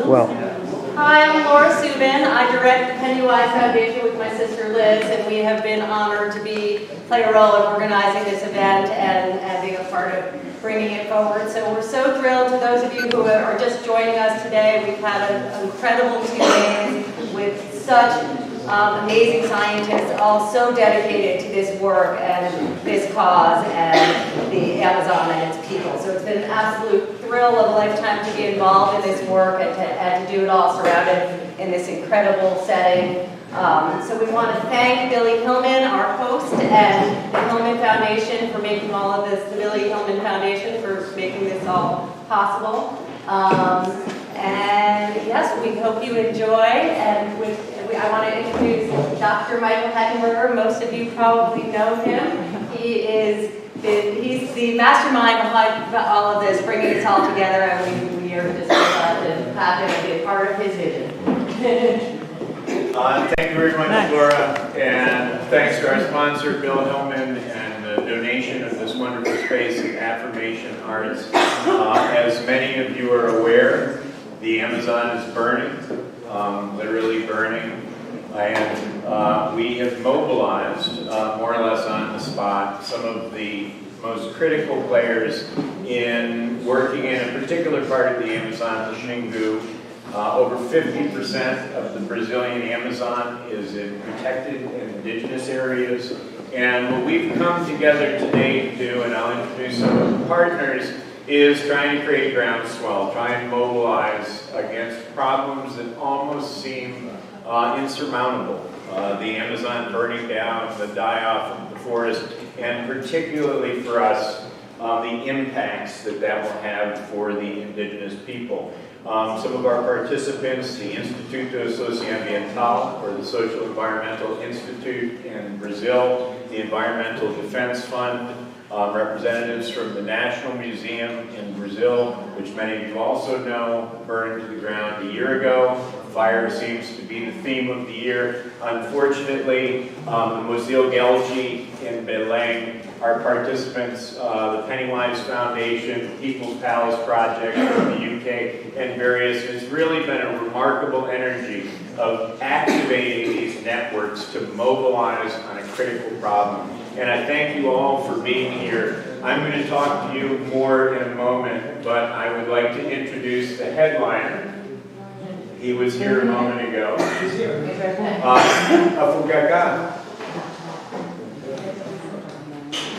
Well. Hi, I'm Laura Subin. I direct the Pennywise Foundation with my sister Liz, and we have been honored to play a role in organizing this event and being a part of bringing it forward. So we're so thrilled. To those of you who are just joining us today, we've had an incredible 2 days with such amazing scientists, all so dedicated to this work and this cause and the Amazon and its people. So it's been an absolute thrill of a lifetime to be involved in this work and to do it all surrounded in this incredible setting. So we want to thank Billy Hillman, our host, and the Hillman Foundation for making all of this, the Billy Hillman Foundation for making this all possible. And yes, we hope you enjoy, and I want to introduce Dr. Michael Heckenberger. Most of you probably know him. He's the mastermind behind all of this, bringing this all together, and we are just glad to have him be a part of his vision. Thank you very much, Laura, and thanks to our sponsor, Bill Hillman, and the donation of this wonderful space of Affirmation Arts. As many of you are aware, the Amazon is burning, literally burning, and we have mobilized, more or less on the spot, some of the most critical players in working in a particular part of the Amazon, the Xingu. Over 50% of the Brazilian Amazon is in protected and indigenous areas. And what we've come together today to do, and I'll introduce some of the partners, is trying to create groundswell, try and mobilize against problems that almost seem insurmountable. The Amazon burning down, the die-off of the forest, and particularly for us, the impacts that will have for the indigenous people. Some of our participants, the Instituto Socioambiental, or the Social Environmental Institute in Brazil, the Environmental Defense Fund, representatives from the National Museum in Brazil, which many of you also know, burned to the ground a year ago. Fire seems to be the theme of the year. Unfortunately, the Museu Gelgi in Belém, our participants, the Pennywise Foundation, People's Palace Project from the UK, and various, it's really been a remarkable energy of activating these networks to mobilize on a critical problem. And I thank you all for being here. I'm going to talk to you more in a moment, but I would like to introduce the headliner. He was here a moment ago. Afugaka.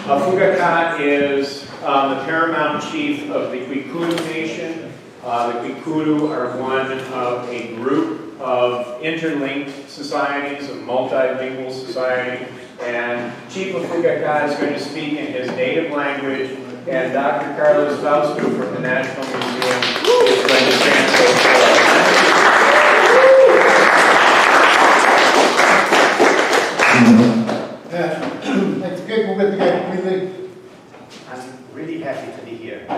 Afugaka is the paramount chief of the Kwikuru Nation. The Kwikuru are one of a group of interlinked societies, a multilingual society, and Chief Afugaka is going to speak in his native language, and Dr. Carlos Fausto from the National Museum is going to translate for us. I'm really happy to be here. I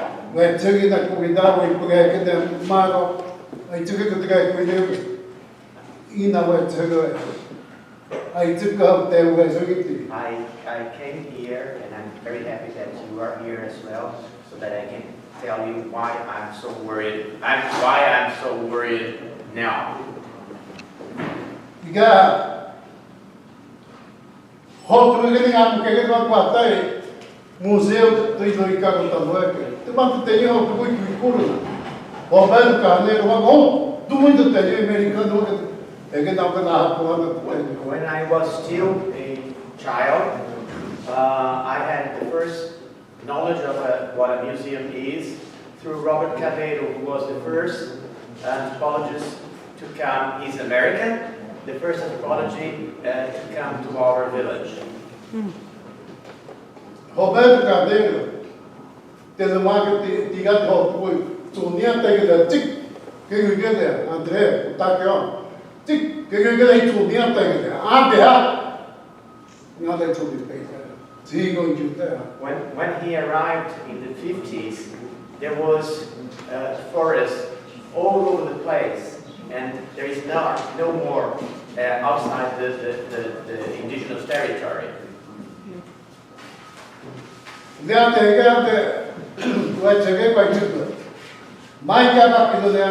came here, and I'm very happy that you are here as well, so that I can tell you why I'm so worried. Why I'm so worried now. Museu do Idoicago Tabueca, tu manda ter o tu muito escuro. O velho carneiro, o tu muito ter americano, é que não na porra. When I was still a child, I had the first knowledge of what a museum is through Robert Caveiro, who was the first anthropologist to come. He's American, the first anthropology to come to our village. Roberto Cadeira, teve uma que tinha foi Sonia teve tic que eu queria André tá aqui ó tic que eu queria Sonia teve a não é tudo bem Chỉ còn chút thế. When he arrived in the 50s, there was forest all over the place, and there is no more outside the indigenous territory. There quay quay chút mai kia bác cái đó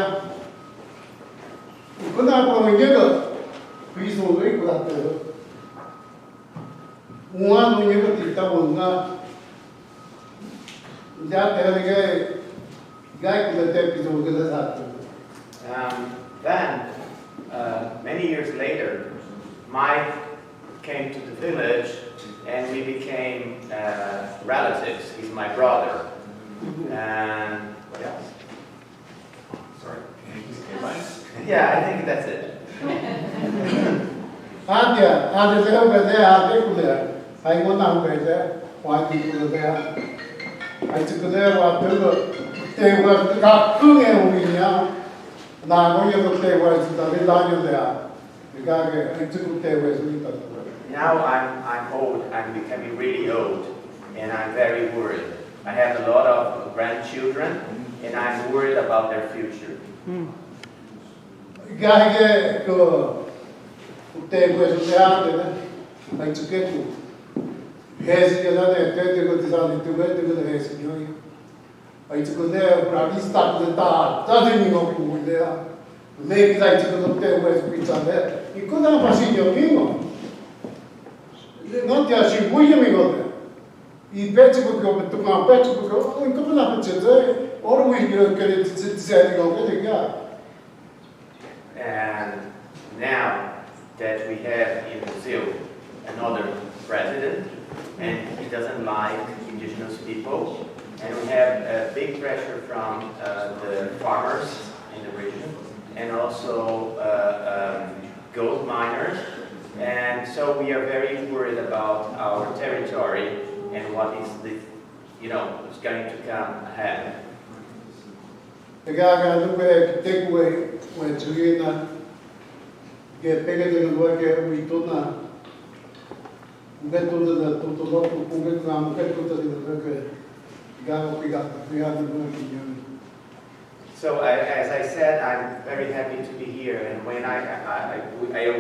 có nào có mình nhớ được ví dụ ấy của đặc tử ngoan mình nhớ được thì tao mừng ra theo cái gái của đặc ví dụ cái đó đặc tử. Then, many years later, Mike came to the village and we became relatives. He's my brother. And what else? Sorry. Yeah, I think that's it. Ada saya berada ada kuda, saya mau nak berada, wajib kuda. Saya kuda waktu tu, tewas tak kunci umumnya, nak kau yang tewas itu dari laju dia, jika saya kuda tewas itu tak. Now I'm old. I'm becoming really old, and I'm very worried. I have a lot of grandchildren, and I'm worried about their future. Gaya ko tewas itu ada, saya cukai tu. Hesi yang ada, kita ko disana itu kita hesi ni. Saya cukai berarti start kita, jadi ni kau kuda. Lagi saya cukai tewas itu ada. Ikut apa sih yang ni? Não te achei muito amigo. E pede porque eu estou com a pede porque eu nunca na pede ora o eu queria dizer algo que legal. And now that we have in Brazil another president, and he doesn't like indigenous people, and we have a big pressure from the farmers in the region, and also gold miners. And so we are very worried about our territory and what is is going to come ahead. The guy look where take away when to get bigger than what we do now. Get to the local program, get to the guy we got the working. So as I said, I'm very happy to be here, and when I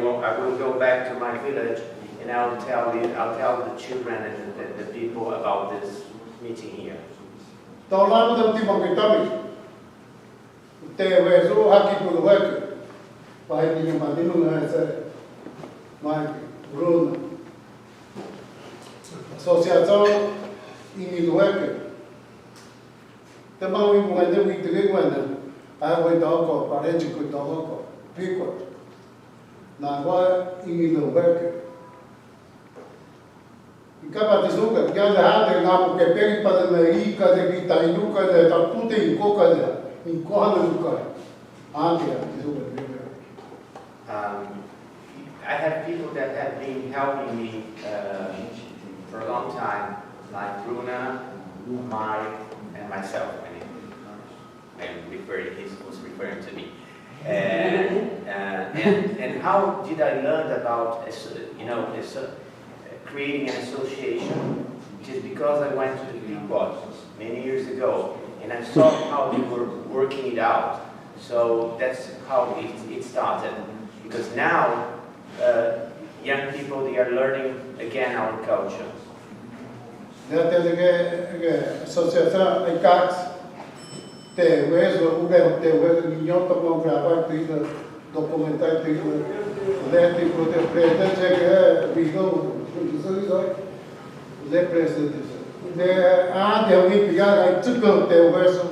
will go back to my village, and I'll tell the children and the people about this meeting here. Tao làm được thì bằng cái tâm tệ về số haki của nó vậy, phải đi mà đi luôn là sẽ mai run associação individual. Também o que ainda muito que quando a vai dar com parente que dá com pico na vai individual. E cada pessoa que já há na que pega para na aí cada que está indo cada tá tudo em coca em corda do cara. I have people that have been helping me for a long time, like Bruna, Mike, and myself. He was referring to me. And how did I learn about creating an association? Just because I went to the Pequot many years ago, and I saw how they were working it out. So that's how it started. Because now, young people, they are learning again our culture. Associação de CACs, te vejo o milhão de bom trabalho de documentar de ler de interpretar que vivo le presidente de alguém pegar aí tudo te vejo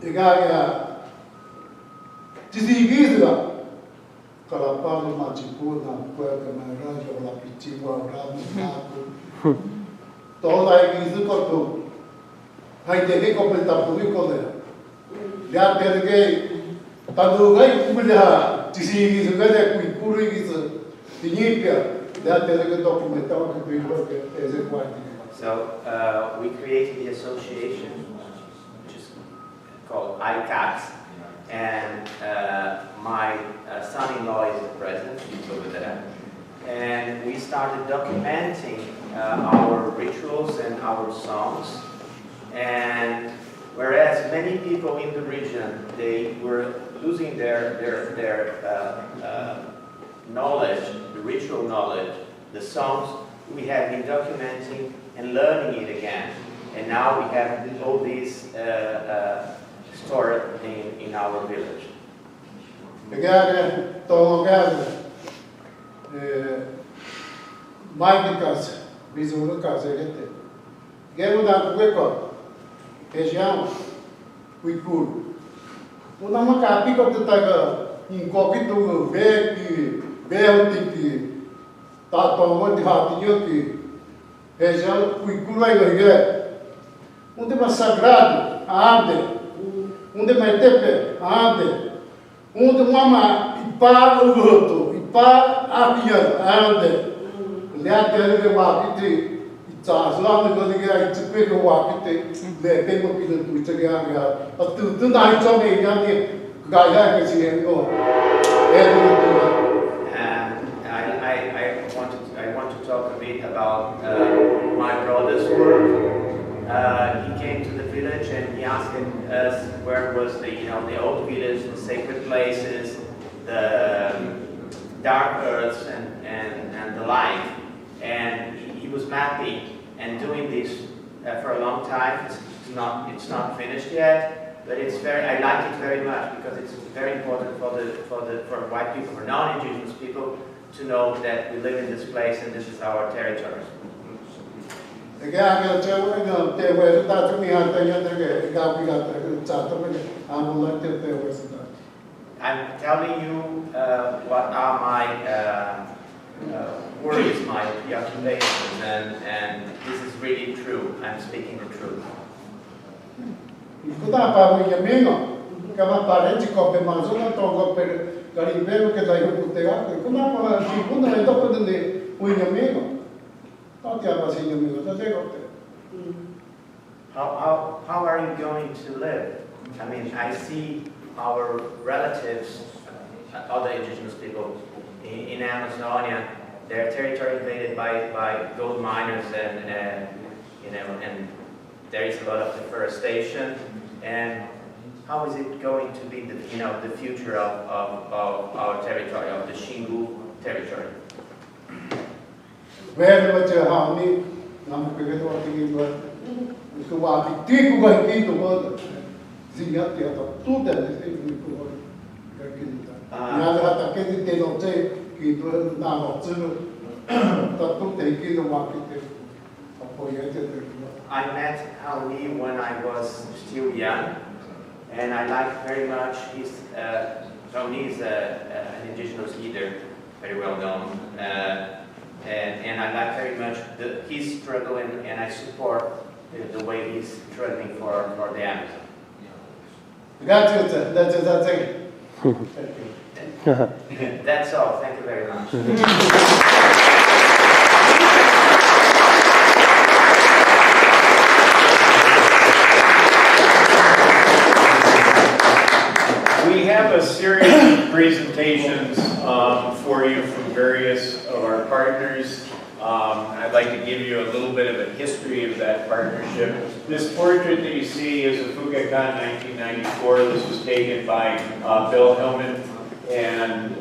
pegar desigida kalau palu macam na kuat kamera jola piciwa ram todo aí isso cortou aí tem que completar tudo isso já tem que tanto aí punya desigida que é puro isso tinha já tem que documentar o que é esse quadro. So we created the association, which is called ICACS, and my son-in-law is the president. He's over there. and we started documenting our rituals and our songs. And whereas many people in the region, they were losing their knowledge, the ritual knowledge, the songs, we have been documenting and learning it again. And now we have all these stored in our village. Again, Magnicas, Bizunucas, Geruda Weko, Ejan, we could. Una macapica de taga, in coquito, veki, beltiki, tato, hati, Ejan, we could like a um tema sagrado, ande, um tema tepe, ande, um tema ipa o outro, ipa avian, ande. Leate le wakiti, it's long ago the guy to pick a wakiti, the people to together. But to night on a young guy, I see him go. I want to talk a bit about my brother's work. He came to the village and he asked us where was the old village, the sacred places, the dark earths and the light. And he was mapping and doing this for a long time. It's not finished yet, but I like it very much because it's very important for white people, for non-indigenous people, to know that we live in this place and this is our territory. I'm telling you what are my worries, my preoccupations, and this is really true. I'm speaking the truth. How are you going to live? I mean, I see our relatives, other indigenous people in Amazonia, their territory invaded by gold miners, and there is a lot of deforestation. And how is it going to be the future of our territory, of the Xingu territory? I met Hauni when I was still young, and I like very much his. Hauni is an indigenous leader, very well known, and I like very much his struggle, and I support the way he's struggling for the Amazon. That's it. That's all. Thank you very much. We have a series of presentations for you from various of our partners. I'd like to give you a little bit of a history of that partnership. This portrait that you see is a Fugakan 1994. This was taken by Bill Hillman, and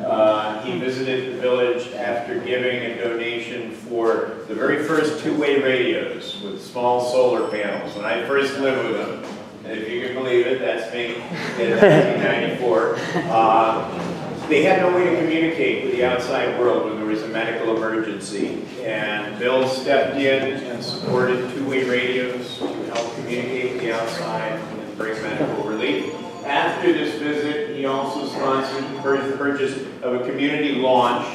he visited the village after giving a donation for the very first two-way radios with small solar panels. When I first lived with them, and if you can believe it, that's me in 1994. They had no way to communicate with the outside world when there was a medical emergency. And Bill stepped in and supported two-way radios to help communicate with the outside and bring medical relief. After this visit, he also sponsored the purchase of a community launch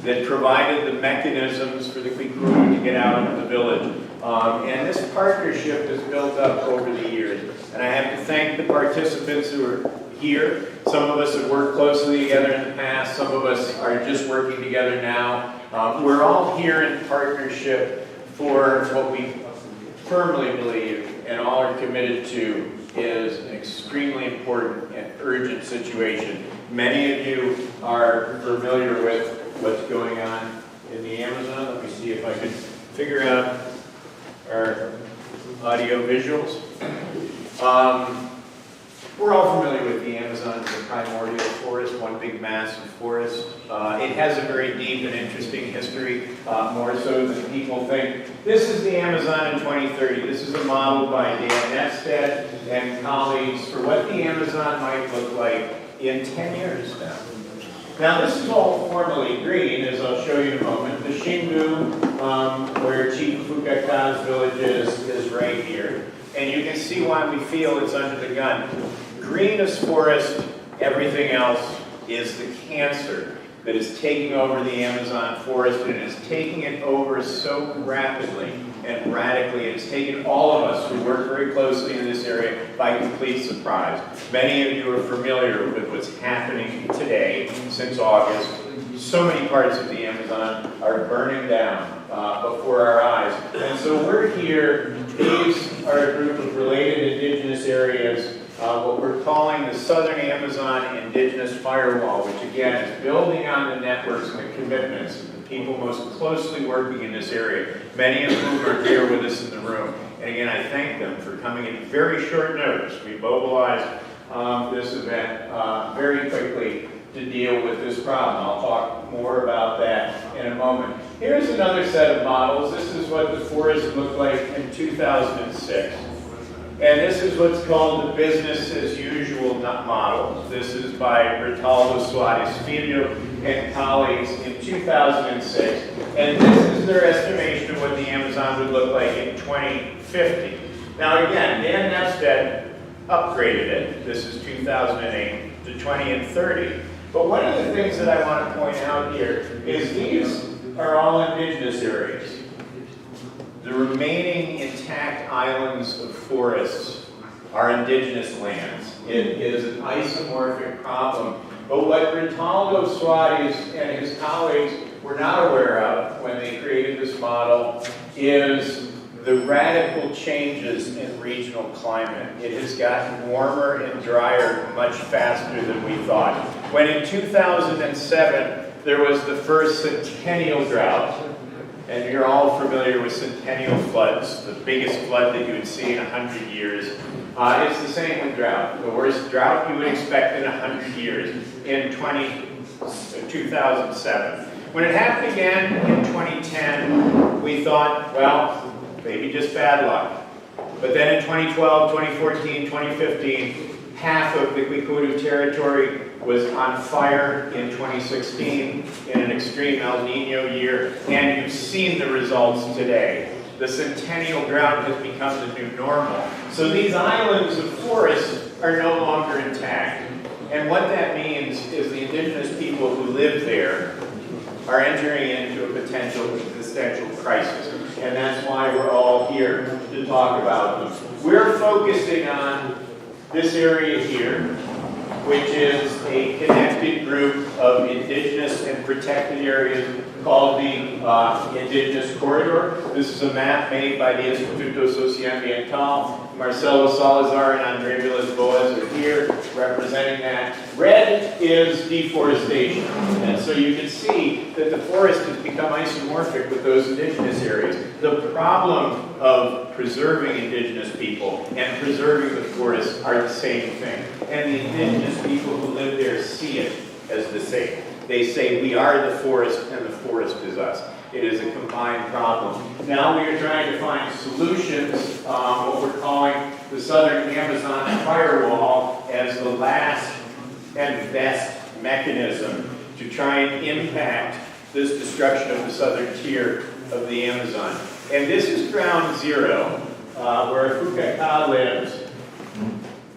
that provided the mechanisms for the Kikuyu to get out into the village. And this partnership has built up over the years. And I have to thank the participants who are here. Some of us have worked closely together in the past. Some of us are just working together now. We're all here in partnership for what we firmly believe and all are committed to is an extremely important and urgent situation. Many of you are familiar with what's going on in the Amazon. Let me see if I can figure out our audio visuals. We're all familiar with the Amazon as a primordial forest, one big massive forest. It has a very deep and interesting history, more so than people think. This is the Amazon in 2030. This is a model by Dan Nestedt and colleagues for what the Amazon might look like in 10 years now. Now this is all formally green, as I'll show you in a moment. The Xingu, where Chief Fukaka's village is right here. And you can see why we feel it's under the gun. Green is forest, everything else is the cancer that is taking over the Amazon forest, and is taking it over so rapidly and radically. It's taken all of us who work very closely in this area by complete surprise. Many of you are familiar with what's happening today since August. So many parts of the Amazon are burning down before our eyes. And so we're here. These are a group of related indigenous areas, what we're calling the Southern Amazon Indigenous Firewall, which again is building on the networks and the commitments of the people most closely working in this area, many of whom are here with us in the room. And again, I thank them for coming in very short notice. We mobilized this event very quickly to deal with this problem. I'll talk more about that in a moment. Here's another set of models. This is what the forest looked like in 2006. And this is what's called the business as usual model. This is by Bertaldo Soares Filho and colleagues in 2006. And this is their estimation of what the Amazon would look like in 2050. Now again, Dan Nestedt upgraded it. This is 2008 to 20 and 30. But one of the things that I want to point out here is these are all indigenous areas. The remaining intact islands of forests are indigenous lands. It is an isomorphic problem. But what Bertaldo Soares and his colleagues were not aware of when they created this model is the radical changes in regional climate. It has gotten warmer and drier much faster than we thought. When in 2007, there was the first centennial drought, and you're all familiar with centennial floods, the biggest flood that you would see in 100 years. It's the same with drought. The worst drought you would expect in 100 years in 2007. When it happened again in 2010, we thought, well, maybe just bad luck. But then in 2012, 2014, 2015, half of the Kwikuru territory was on fire in 2016 in an extreme El Nino year, and you've seen the results today. The centennial drought has become the new normal. So these islands of forest are no longer intact. And what that means is the indigenous people who live there are entering into a potential existential crisis. And that's why we're all here to talk about them. We're focusing on this area here, which is a connected group of indigenous and protected areas called the Indigenous Corridor. This is a map made by the Instituto Socioambiental. Marcelo Salazar and Andre Villas-Boas are here representing that. Red is deforestation. And so you can see that the forest has become isomorphic with those indigenous areas. The problem of preserving indigenous people and preserving the forest are the same thing. And the indigenous people who live there see it as the same. They say, we are the forest and the forest is us. It is a combined problem. Now we are trying to find solutions, what we're calling the Southern Amazon Firewall as the last and best mechanism to try and impact this destruction of the southern tier of the Amazon. And this is ground zero, where Fukaka lives.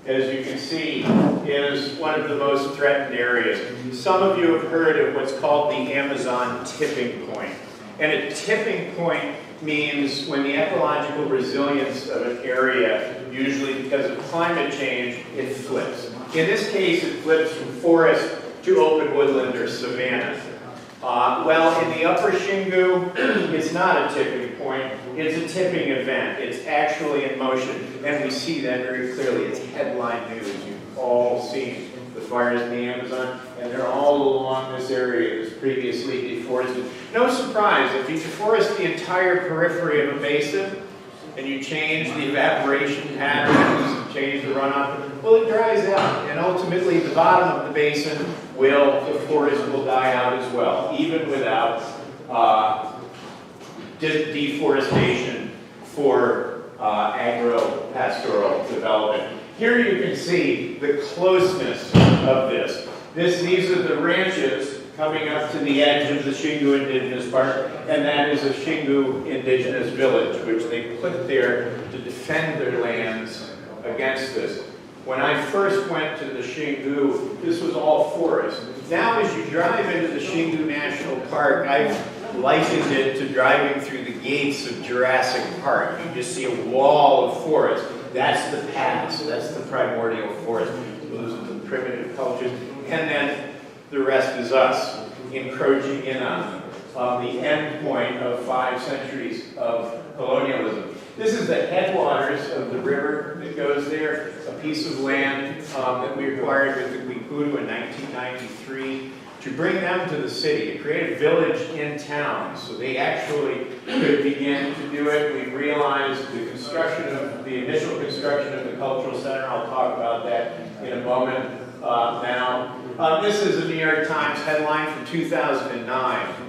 As you can see, is one of the most threatened areas. Some of you have heard of what's called the Amazon tipping point. And a tipping point means when the ecological resilience of an area, usually because of climate change, it flips. In this case, it flips from forest to open woodland or savanna. Well, in the upper Xingu, it's not a tipping point, it's a tipping event. It's actually in motion, and we see that very clearly. It's headline news. You've all seen the fires in the Amazon, and they're all along this area that was previously deforested. No surprise, if you deforest the entire periphery of a basin, and you change the evaporation patterns, change the runoff, well, it dries out, and ultimately the bottom of the basin the forest will die out as well, even without deforestation for agro-pastoral development. Here you can see the closeness of this. These are the ranches coming up to the edge of the Xingu Indigenous Park, and that is a Xingu Indigenous village, which they put there to defend their lands against this. When I first went to the Xingu, this was all forest. Now as you drive into the Xingu National Park, I've likened it to driving through the gates of Jurassic Park. You just see a wall of forest. That's the past, that's the primordial forest. Those are the primitive cultures. And then the rest is us, encroaching in on the end point of 5 centuries of colonialism. This is the headwaters of the river that goes there, a piece of land that we acquired with the Guikudu in 1993 to bring them to the city, to create a village in town so they actually could begin to do it. We realized the initial construction of the cultural center, I'll talk about that in a moment now. This is a New York Times headline from 2009.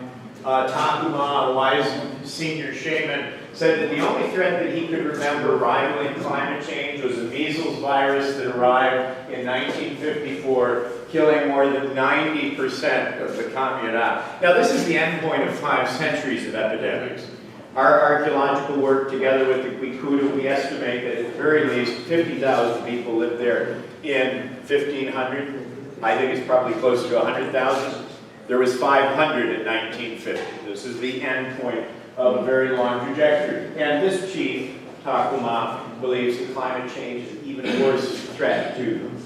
Takuma, a wise senior shaman, said that the only threat that he could remember rivaling climate change was a measles virus that arrived in 1954, killing more than 90% of the community. Now this is the end point of 5 centuries of epidemics. Our archaeological work together with the Guikudu, we estimate that at the very least 50,000 people lived there in 1500. I think it's probably closer to 100,000. There was 500 in 1950. This is the end point of a very long trajectory. And this chief, Takuma, believes that climate change is an even worse threat to them.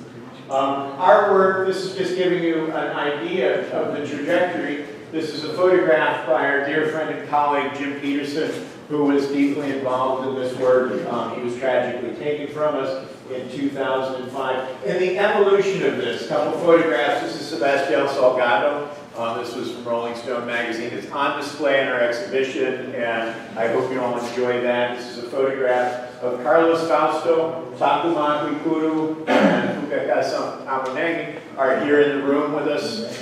Our work, this is just giving you an idea of the trajectory. This is a photograph by our dear friend and colleague, Jim Peterson, who was deeply involved in this work. He was tragically taken from us in 2005. And the evolution of this, a couple photographs. This is Sebastião Salgado. This was from Rolling Stone magazine. It's on display in our exhibition, and I hope you all enjoy that. This is a photograph of Carlos Fausto, Takuma Guikudu, and Fukakasa Amonegi are here in the room with us.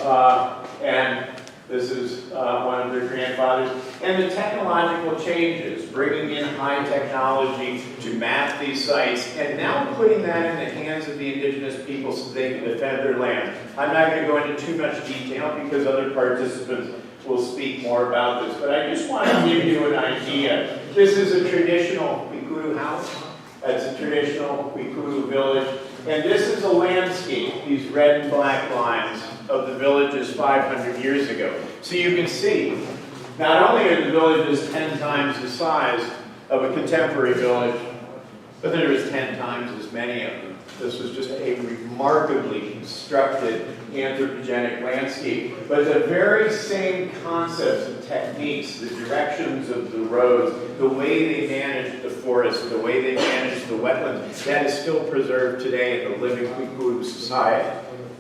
And this is one of their grandfathers. And the technological changes, bringing in high technology to map these sites, and now putting that in the hands of the indigenous people so they can defend their land. I'm not going to go into too much detail because other participants will speak more about this, but I just want to give you an idea. This is a traditional Guikudu house. That's a traditional Guikudu village. And this is a landscape, these red and black lines of the villages 500 years ago. So you can see, not only are the villages 10 times the size of a contemporary village, but there was 10 times as many of them. This was just a remarkably constructed anthropogenic landscape. But the very same concepts and techniques, the directions of the roads, the way they managed the forest, the way they managed the wetlands, that is still preserved today in the living Guikudu society.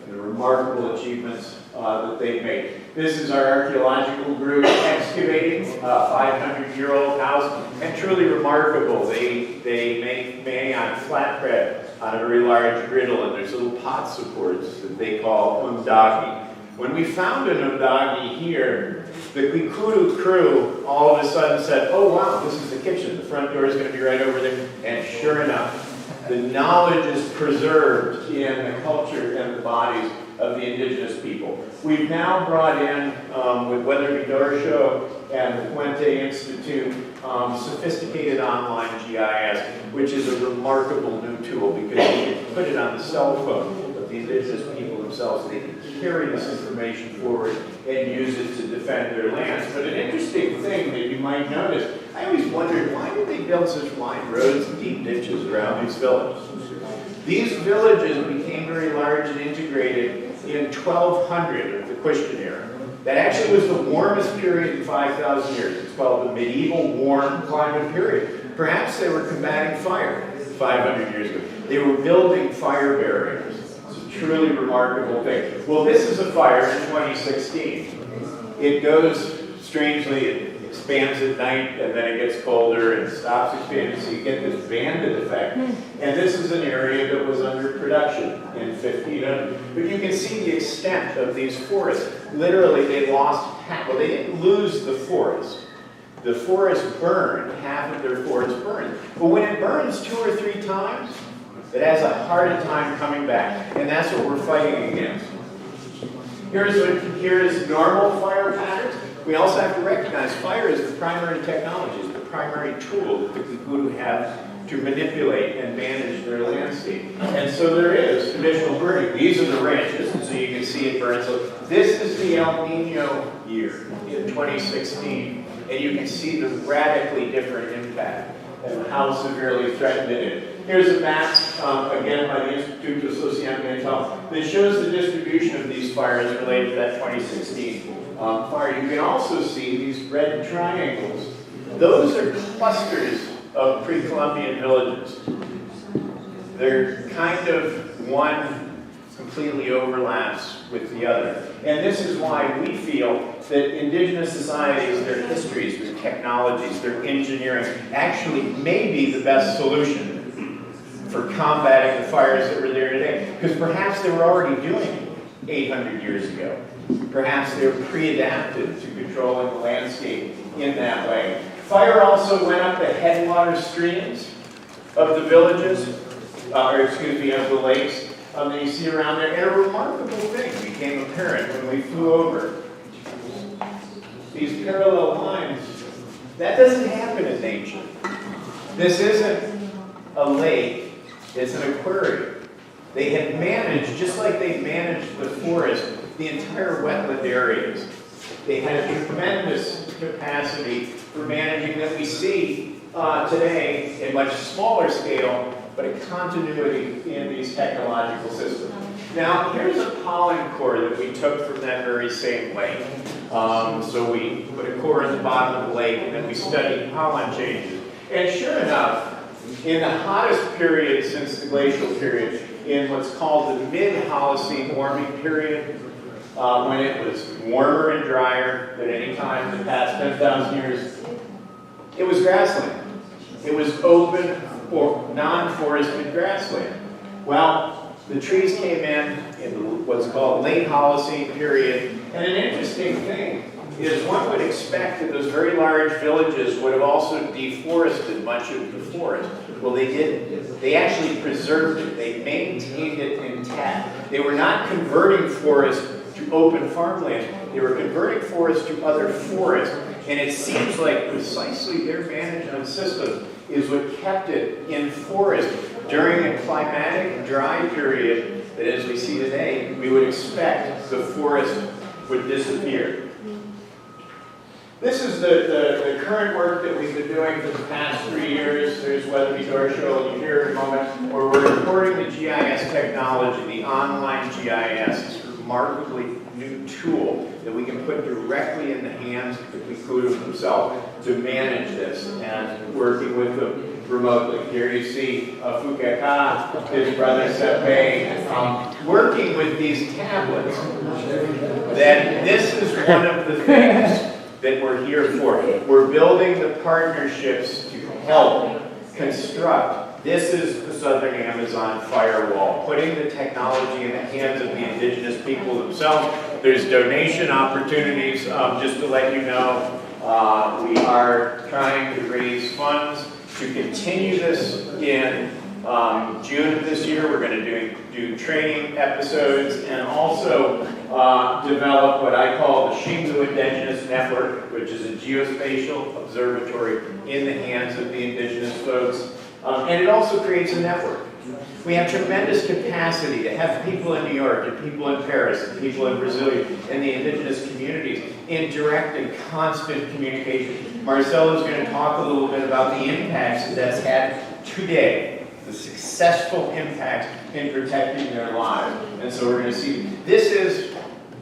And the remarkable achievements that they've made. This is our archaeological group excavating a 500-year-old house, and truly remarkable. They make many on flatbread on a very large griddle, and there's little pot supports that they call undagi. When we found an undagi here, the Guikudu crew all of a sudden said, oh wow, this is the kitchen. The front door is going to be right over there. And sure enough, the knowledge is preserved in the culture and the bodies of the indigenous people. We've now brought in, with Weatherby Dorsho and the Puente Institute, sophisticated online GIS, which is a remarkable new tool because you can put it on the cell phone of the indigenous people themselves. They can carry this information forward and use it to defend their lands. But an interesting thing that you might notice, I always wondered, why did they build such wide roads and deep ditches around these villages? These villages became very large and integrated in 1200 of the Christian era. That actually was the warmest period in 5,000 years. It's called the medieval warm climate period. Perhaps they were combating fire 500 years ago. They were building fire barriers so truly remarkable thing. Well, this is a fire in 2016. It goes, strangely, it expands at night and then it gets colder and stops expanding, so you get this banded effect. And this is an area that was under production in 1500. But you can see the extent of these forests. Literally, they lost half. Well, they didn't lose the forest. The forest burned, half of their forest burned. But when it burns 2 or 3 times, it has a hard time coming back. And that's what we're fighting against. Here's normal fire patterns. We also have to recognize fire is the primary technology, is the primary tool that the Kikuyu have to manipulate and manage their landscape. And so there is traditional burning. These are the ranches, and so you can see it burn. So this is the El Nino year in 2016, and you can see the radically different impact and how severely threatened it is. Here's a map, again, by the Institute of Socioambiental, that shows the distribution of these fires related to that 2016 fire. You can also see these red triangles. Those are clusters of pre-Columbian villages. They're kind of one completely overlaps with the other. And this is why we feel that indigenous societies, their histories, their technologies, their engineering, actually may be the best solution for combating the fires that were there today. Because perhaps they were already doing it 800 years ago. Perhaps they were pre-adapted to controlling the landscape in that way. Fire also went up the headwater streams of the villages, of the lakes that you see around there. And a remarkable thing became apparent when we flew over. These parallel lines, that doesn't happen in nature. This isn't a lake, it's an aquarium. They had managed, just like they managed the forest, the entire wetland areas. They had a tremendous capacity for managing that we see today in much smaller scale, but a continuity in these technological systems. Now, here's a pollen core that we took from that very same lake. So we put a core in the bottom of the lake, and then we studied pollen changes. And sure enough, in the hottest period since the glacial period, in what's called the mid-Holocene warming period, when it was warmer and drier than any time in the past 10,000 years, it was grassland. It was open or non-forested grassland. Well, the trees came in what's called late Holocene period, and an interesting thing is one would expect that those very large villages would have also deforested much of the forest. Well, they didn't. They actually preserved it. They maintained it intact. They were not converting forest to open farmland. They were converting forest to other forests. And it seems like precisely their management system is what kept it in forest during a climatic dry period that, as we see today, we would expect the forest would disappear. This is the current work that we've been doing for the past 3 years. There's Weatherby Dorshow, and you hear in a moment, where we're importing the GIS technology, the online GIS, this remarkably new tool that we can put directly in the hands of the Kikuyu themselves to manage this, and working with them remotely. Here you see Fukeka, his brother Sepe, working with these tablets. That this is one of the things that we're here for. We're building the partnerships to help construct. This is the Southern Amazon firewall, putting the technology in the hands of the indigenous people themselves. There's donation opportunities. Just to let you know, we are trying to raise funds to continue this in June of this year. We're going to do training episodes and also develop what I call the Shingu Indigenous Network, which is a geospatial observatory in the hands of the indigenous folks. And it also creates a network. We have tremendous capacity to have people in New York and people in Paris and people in Brazil and the indigenous communities in direct and constant communication. Marcelo is going to talk a little bit about the impacts that that's had today, the successful impact in protecting their lives. And so we're going to see, this is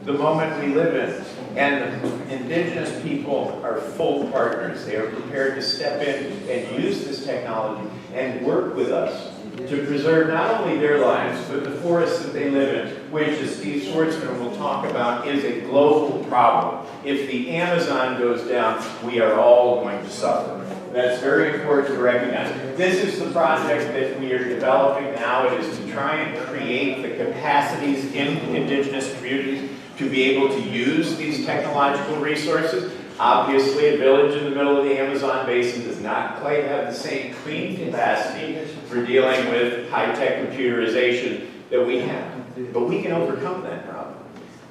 the moment we live in. And the indigenous people are full partners. They are prepared to step in and use this technology and work with us to preserve not only their lives, but the forests that they live in, which, as Steve Schwartzman will talk about, is a global problem. If the Amazon goes down, we are all going to suffer. That's very important to recognize. This is the project that we are developing now. It is to try and create the capacities in indigenous communities to be able to use these technological resources. Obviously, a village in the middle of the Amazon basin does not quite have the same clean capacity for dealing with high-tech computerization that we have. But we can overcome that problem.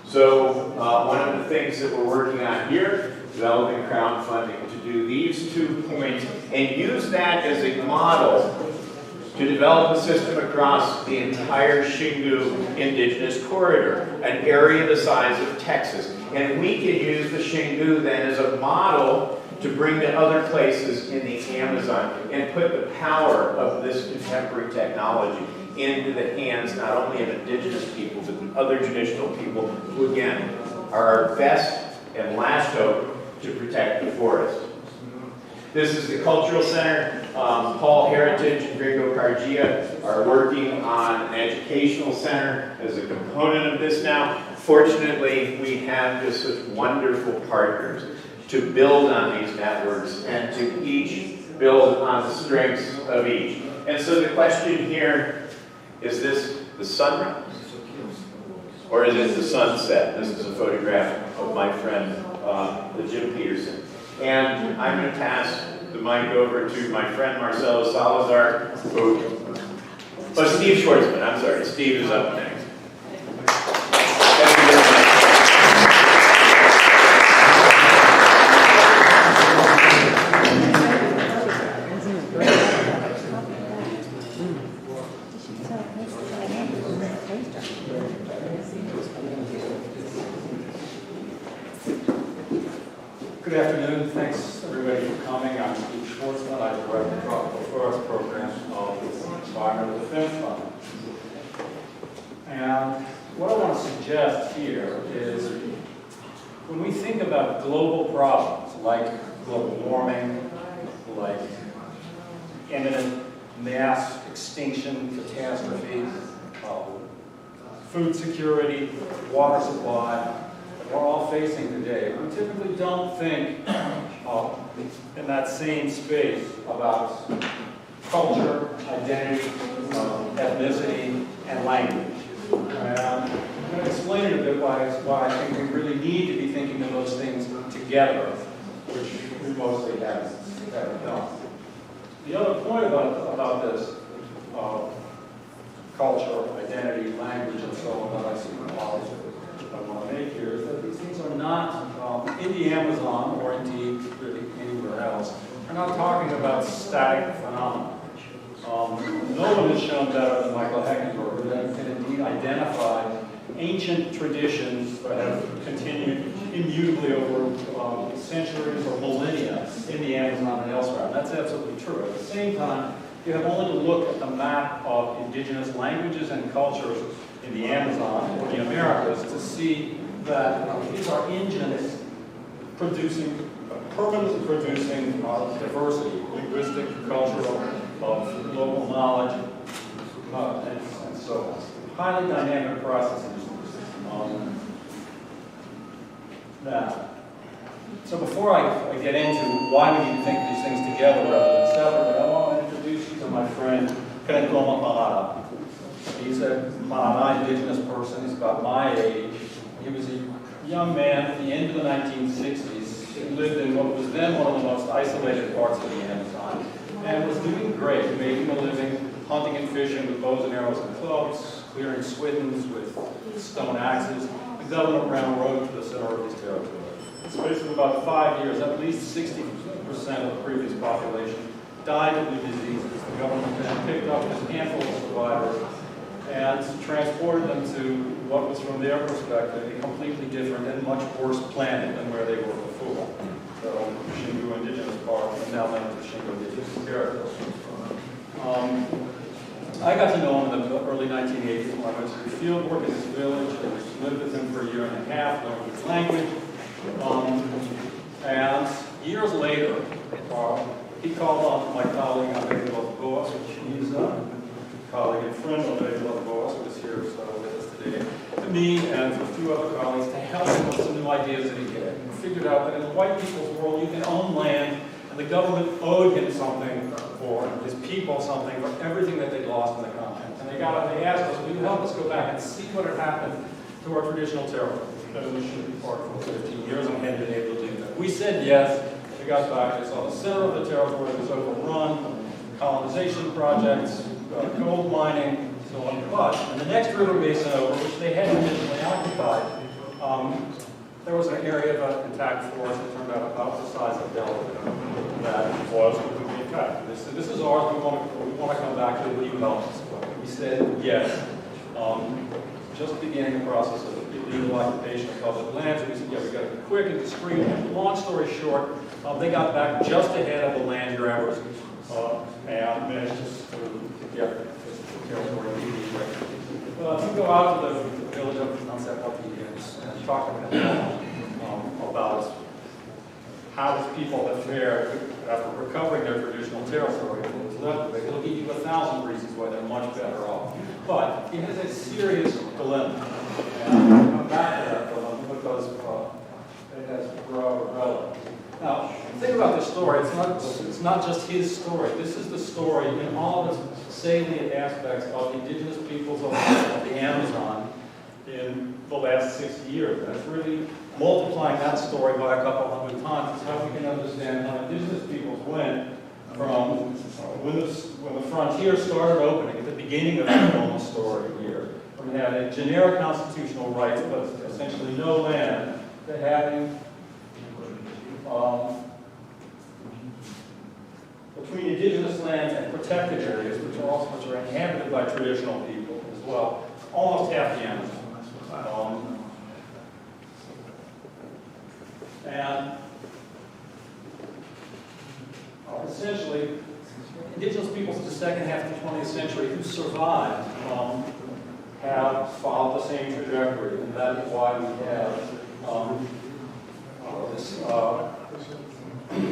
So one of the things that we're working on here, developing crowdfunding to do these 2 points and use that as a model to develop a system across the entire Xingu indigenous corridor, an area the size of Texas. And we can use the Xingu then as a model to bring to other places in the Amazon and put the power of this contemporary technology into the hands not only of indigenous people, but other traditional people who, again, are our best and last hope to protect the forest. This is the Cultural Center. Paul Heritage and Gringo Cargia are working on an educational center as a component of this now. Fortunately, we have just such wonderful partners to build on these networks and to each build on the strengths of each. And so the question here, is this the sunrise or is it the sunset? This is a photograph of my friend, Jim Peterson. And I'm going to pass the mic over to my friend Marcelo Salazar, Steve Schwartzman, I'm sorry. Steve is up next. Thank you very much. Good afternoon. Thanks everybody for coming. I'm Steve Schwartzman. I direct the Tropical Forest Program of the Environmental Defense Fund. And what I want to suggest here is when we think about global problems like global warming, like imminent mass extinction catastrophe, food security, water supply, we're all facing today, we typically don't think in that same space about culture, identity, ethnicity, and language. And I'm going to explain it a bit why I think we really need to be thinking of those things together, which we mostly haven't done. The other point about this culture, identity, language, and so on that I see I want to make here is that these things are not, in the Amazon, or indeed really anywhere else, we're not talking about static phenomena. No one has shown better than Michael Heckenberger that can indeed identify ancient traditions that have continued immutably over centuries or millennia in the Amazon and elsewhere. And that's absolutely true. At the same time, you have only to look at the map of indigenous languages and cultures in the Amazon or the Americas to see that these are engines producing, permanently producing diversity, linguistic, cultural, of local knowledge, and so on. Highly dynamic processes. Now, so before I get into why we need to think of these things together rather than separately, I want to introduce you to my friend, Krenko Mahara. He's a Mahara indigenous person. He's about my age. He was a young man at the end of the 1960s. He lived in what was then one of the most isolated parts of the Amazon and was doing great, making a living, hunting and fishing with bows and arrows and clubs, clearing swidens with stone axes. The Governor Brown Road to the center of his territory. In the space of about 5 years, at least 60% of the previous population died of the diseases. The government then picked up this handful of survivors and transported them to what was, from their perspective, a completely different and much worse planet than where they were before. So, Xingu Indigenous Park, and now known as Xingu Indigenous Territory. I got to know him in the early 1980s when I went to do field work in his village. I lived with him for a year and a half, learned his language. And years later, he called on my colleague, Unedited, which he's colleague and friend, Unedited, who is here with us today, to me and to a few other colleagues to help him with some new ideas that he had. We figured out that in the white people's world, you can own land, and the government owed him something for his people something for everything that they'd lost in the continent. And they asked us, will you help us go back and see what had happened to our traditional territories? Because we should be part for 15 years and hadn't been able to do that. We said yes. We got back. They saw the center of the territory was overrun, colonization projects, gold mining, so on. But in the next river basin over, which they hadn't originally occupied, there was an area of intact forest that turned out about the size of Delaware that was completely intact. They said, this is ours, we want to come back to it, will you help us? We said yes. Just beginning the process of illegal occupation of public lands, we said, yeah, we got to be quick and discreet. And long story short, they got back just ahead of the land grabbers and managed to get the territory immediately. If you go out to the village of Unedited and talk about how these people have fared after recovering their traditional territory, it'll give you 1,000 reasons why they're much better off. But it has a serious dilemma. And I'll come back to that dilemma because it has broader relevance. Now, think about this story. It's not just his story. This is the story in all of its salient aspects of the indigenous peoples of the Amazon in the last 60 years. And it's really multiplying that story by a couple hundred times. It's how we can understand how indigenous peoples went from when the frontier started opening at the beginning of the Roma story here. We had a generic constitutional rights, but essentially no land, to having between indigenous lands and protected areas, which are inhabited by traditional people as well, almost half the Amazon. And essentially, indigenous peoples of the second half of the 20th century who survived have followed the same trajectory, and that is why we have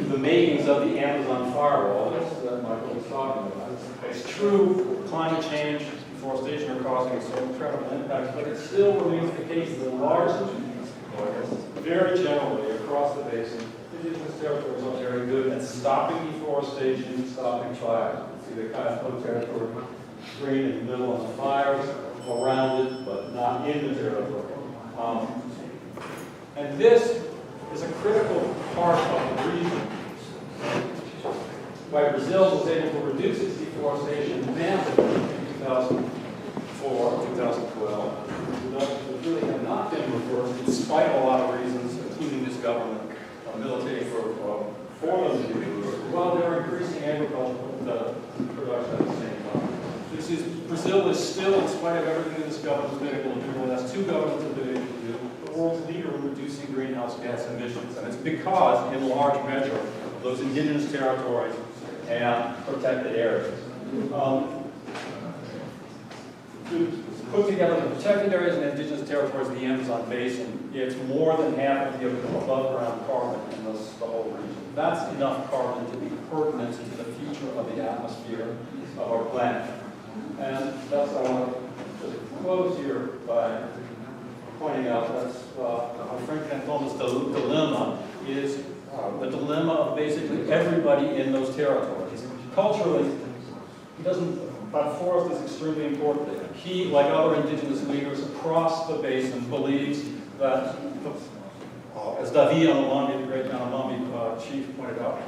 the makings of the Amazon firewall that Michael was talking about. It's true, climate change, deforestation are causing some incredible impacts, but it still remains the case that largely, very generally, across the basin, indigenous territories are very good at stopping deforestation, stopping fires. You see the kind of territory green in the middle of the fires, around it, but not in the territory. And this is a critical part of the reason why Brazil was able to reduce its deforestation massively in 2004, 2012. That really have not been reversed, despite a lot of reasons, including this government militating for them to do it, while they're increasing agricultural production at the same time. Brazil is still, in spite of everything that this government has been able to do, and that's two governments have been able to do, the world's leader in reducing greenhouse gas emissions. And it's because, in large measure, of those indigenous territories and protected areas. To put together the protected areas and indigenous territories of the Amazon basin, it's more than half of the above-ground carbon in the whole region. That's enough carbon to be pertinent to the future of the atmosphere of our planet. And that's I want to just close here by pointing out that Frank Cantoni's dilemma is the dilemma of basically everybody in those territories. Culturally, he doesn't. But forest is extremely important. He, like other indigenous leaders across the basin, believes that, as Davi Yanomami, the great Yanomami chief, pointed out,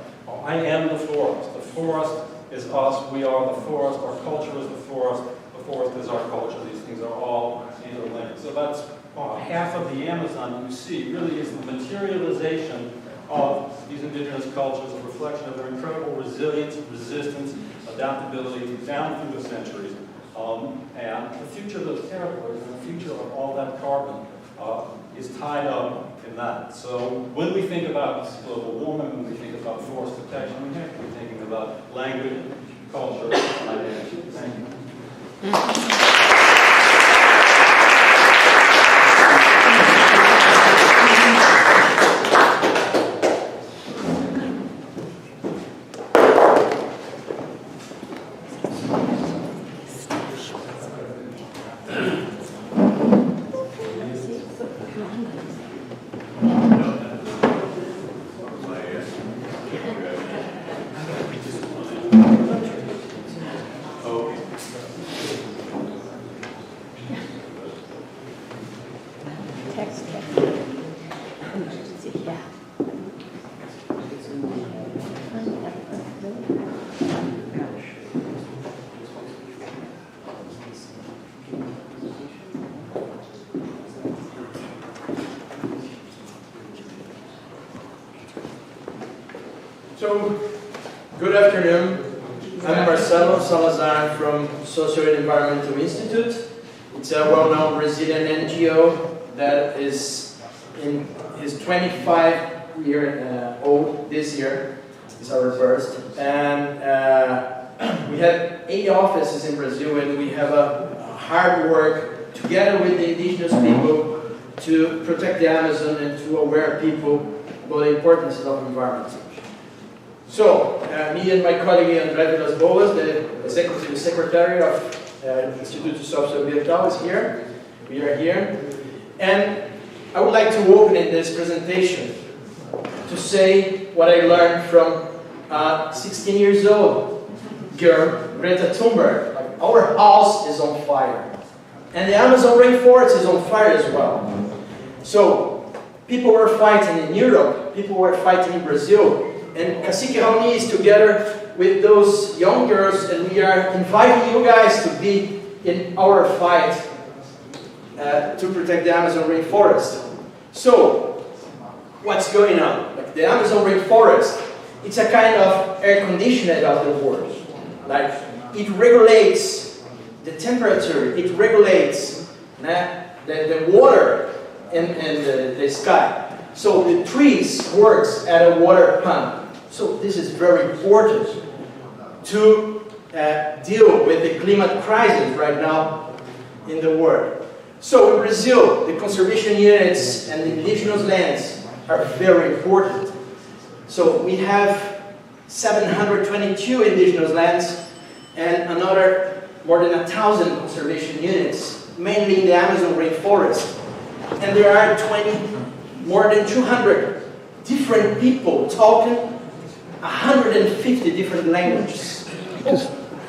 I am the forest. The forest is us. We are the forest. Our culture is the forest. The forest is our culture. These things are all interlinked. So that's half of the Amazon you see really is the materialization of these indigenous cultures, a reflection of their incredible resilience, resistance, adaptability down through the centuries. And the future of those territories and the future of all that carbon is tied up in that. So when we think about global warming, when we think about forest protection, we have to be thinking about language, culture, and identity. Thank you. So, good afternoon. I'm Marcelo Salazar from Social and Environmental Institute. It's a well-known Brazilian NGO that is in his 25-year-old this year. It's our first. And we have 8 offices in Brazil, and we have a hard work together with the indigenous people to protect the Amazon and to aware people about the importance of environment. So, me and my colleague André Vilas Boas, the Executive Secretary of Instituto Socioambiental, is here. We are here. And I would like to open in this presentation to say what I learned from 16 years old girl, Greta Thunberg. Like, our house is on fire. And the Amazon rainforest is on fire as well. So, people were fighting in Europe, people were fighting in Brazil, and Cacique Raoni is together with those young girls, and we are inviting you guys to be in our fight to protect the Amazon rainforest. So, what's going on? Like, the Amazon rainforest, it's a kind of air conditioner of the world. Like, it regulates the temperature, it regulates the water in the sky. So the trees works at a water pump. So this is very important to deal with the climate crisis right now in the world. So in Brazil, the conservation units and the indigenous lands are very important. So we have 722 indigenous lands and another more than 1,000 conservation units, mainly in the Amazon rainforest. And there are more than 200 different people talking 150 different languages. Oh,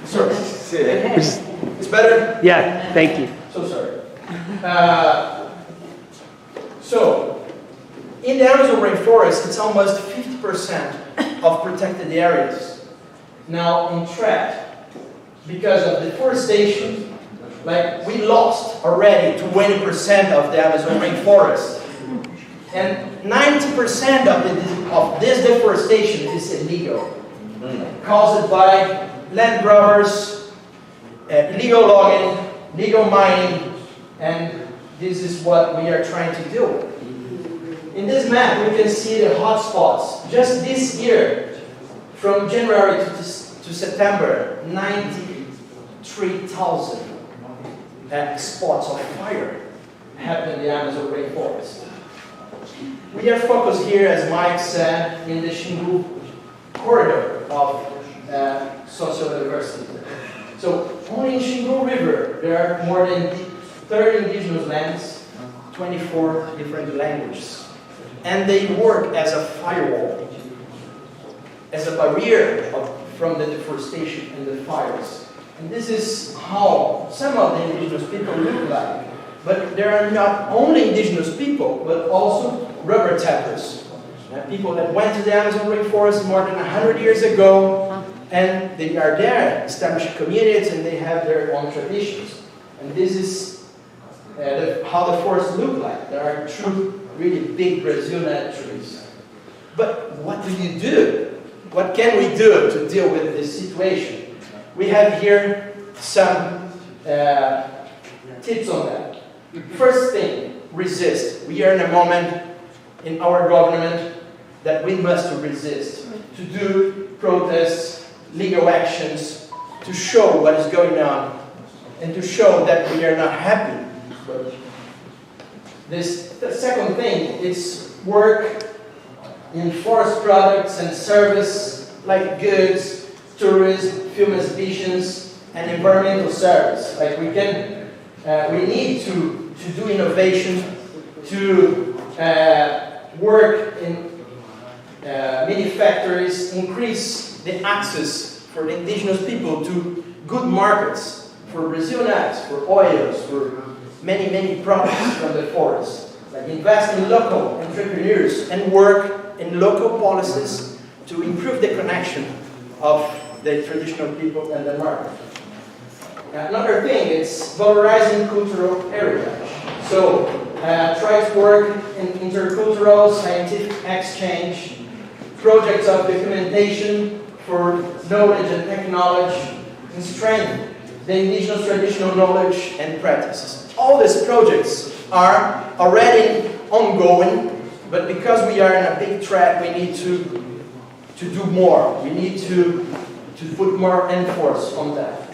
sorry. It's better? Yeah, thank you. So sorry. So, in the Amazon rainforest, it's almost 50% of protected areas now in threat because of deforestation. Like, we lost already 20% of the Amazon rainforest. And 90% of this deforestation is illegal, caused by land grabbers, illegal logging, legal mining, and this is what we are trying to do. In this map, we can see the hotspots. Just this year, from January to September, 93,000 spots of fire happened in the Amazon rainforest. We are focused here, as Mike said, in the Xingu corridor of social diversity. So only in Xingu River, there are more than 30 indigenous lands, 24 different languages. And they work as a firewall, as a barrier from the deforestation and the fires. And this is how some of the indigenous people look like. But there are not only indigenous people, but also rubber tappers. People that went to the Amazon rainforest more than 100 years ago, and they are there, established communities, and they have their own traditions. And this is how the forests look like. There are two really big Brazilian trees. But what do you do? What can we do to deal with this situation? We have here some tips on that. First thing, resist. We are in a moment in our government that we must resist, to do protests, legal actions, to show what is going on, and to show that we are not happy. The second thing is work in forest products and service like goods, tourism, film exhibitions, and environmental service. Like we need to do innovation, to work in many factories, increase the access for the indigenous people to good markets for Brazilian nuts, for oils, for many, many products from the forest. Like invest in local entrepreneurs and work in local policies to improve the connection of the traditional people and the market. Another thing is valorizing cultural heritage. So try to work in intercultural scientific exchange projects of documentation for knowledge and technology, and strengthen the indigenous traditional knowledge and practices. All these projects are already ongoing, but because we are in a big track, we need to do more. We need to put more emphasis on that.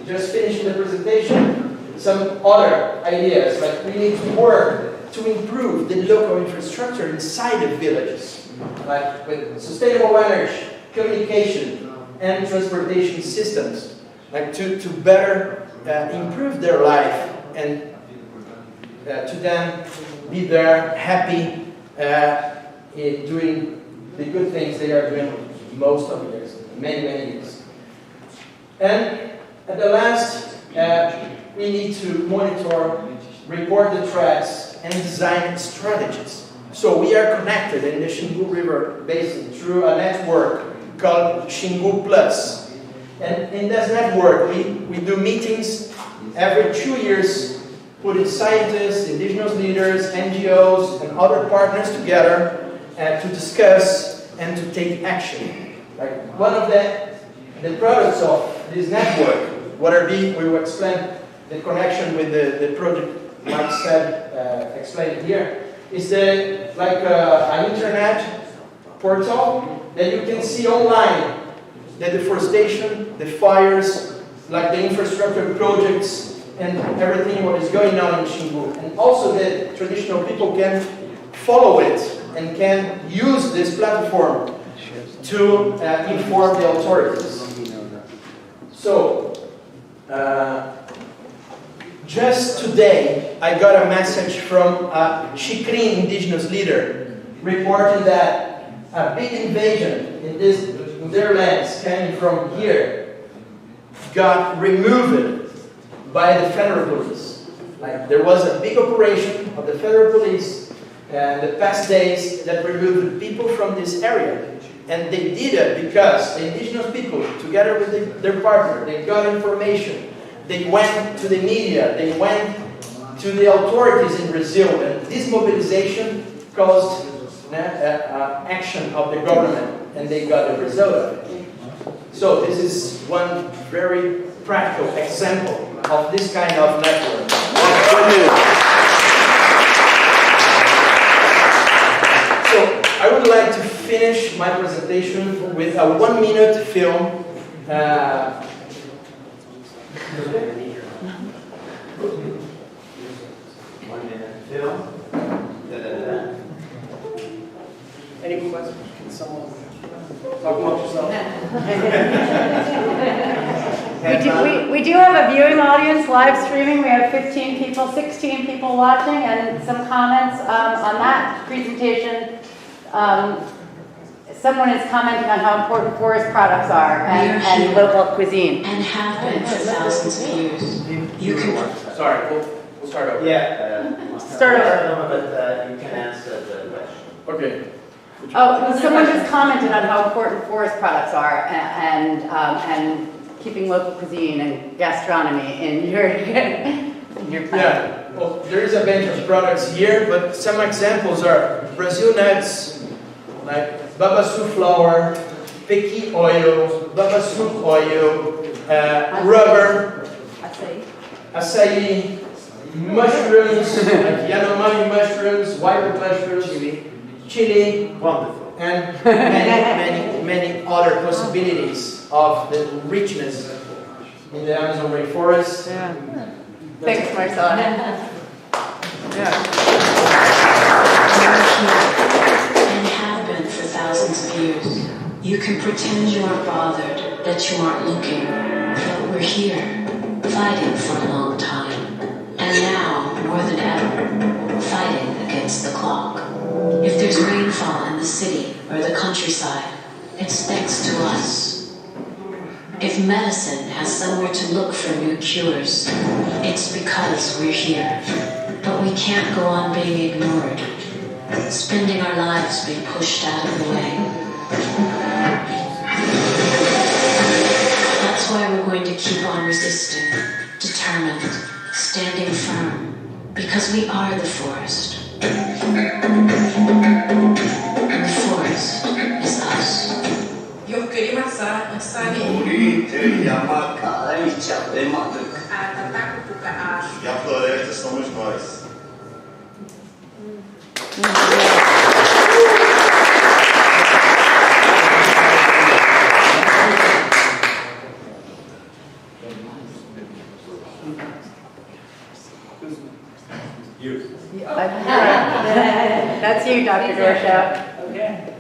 Just finishing the presentation, some other ideas, like we need to work to improve the local infrastructure inside the villages, like with sustainable energy, communication, and transportation systems, like to better improve their life and to then be there happy doing the good things they are doing most of the years, many years. And at the last, we need to monitor, report the threats, and design strategies. So we are connected in the Xingu River Basin through a network called Xingu Plus. And in this network, we do meetings every 2 years, putting scientists, indigenous leaders, NGOs, and other partners together to discuss and to take action. Like one of the products of this network, we will explain the connection with the project Mike said, explained here, is an internet portal that you can see online the deforestation, the fires, like the infrastructure projects, and everything what is going on in Xingu. And also the traditional people can follow it and can use this platform to inform the authorities. So, just today, I got a message from a Xikrin indigenous leader reporting that a big invasion in their lands coming from here got removed by the federal police. Like there was a big operation of the federal police in the past days that removed people from this area. And they did it because the indigenous people, together with their partner, they got information. They went to the media, they went to the authorities in Brazil, and this mobilization caused action of the government, and they got the result of it. So this is one very practical example of this kind of network. So I would like to finish my presentation with a 1-minute film. 1 minute film. Any questions? Can someone talk about yourself? We do have a viewing audience live streaming. We have 15 people, 16 people watching, and some comments on that presentation. Someone is commenting on how important forest products are and local cuisine. And have been for thousands of years. You can. Sorry, we'll start over. Yeah. Start over. But you can answer the question. Okay. Oh, someone just commented on how important forest products are and keeping local cuisine and gastronomy in your plant. Yeah, well, there is a bunch of products here, but some examples are Brazil nuts, like babaçu flour, pequi oil, babaçu oil, rubber, açaí, mushrooms, like Yanomami mushrooms, white mushrooms, chili, Wonderful. and many other possibilities of the richness in the Amazon rainforest. Yeah. Thanks, Marcella. And have been for thousands of years. You can pretend you aren't bothered, that you aren't looking, but we're here, fighting for a long time. And now, more than ever, fighting against the clock. If there's rainfall in the city or the countryside, it's thanks to us. If medicine has somewhere to look for new cures, it's because we're here. But we can't go on being ignored, spending our lives being pushed out of the way. That's why we're going to keep on resisting, determined, standing firm, because we are the forest. And the forest is us. 그림 학산이 우리 대야마 가라이자 레마드. tataku bukaan. E a floresta somos nós. That's you, Dr. Dorshow. Okay.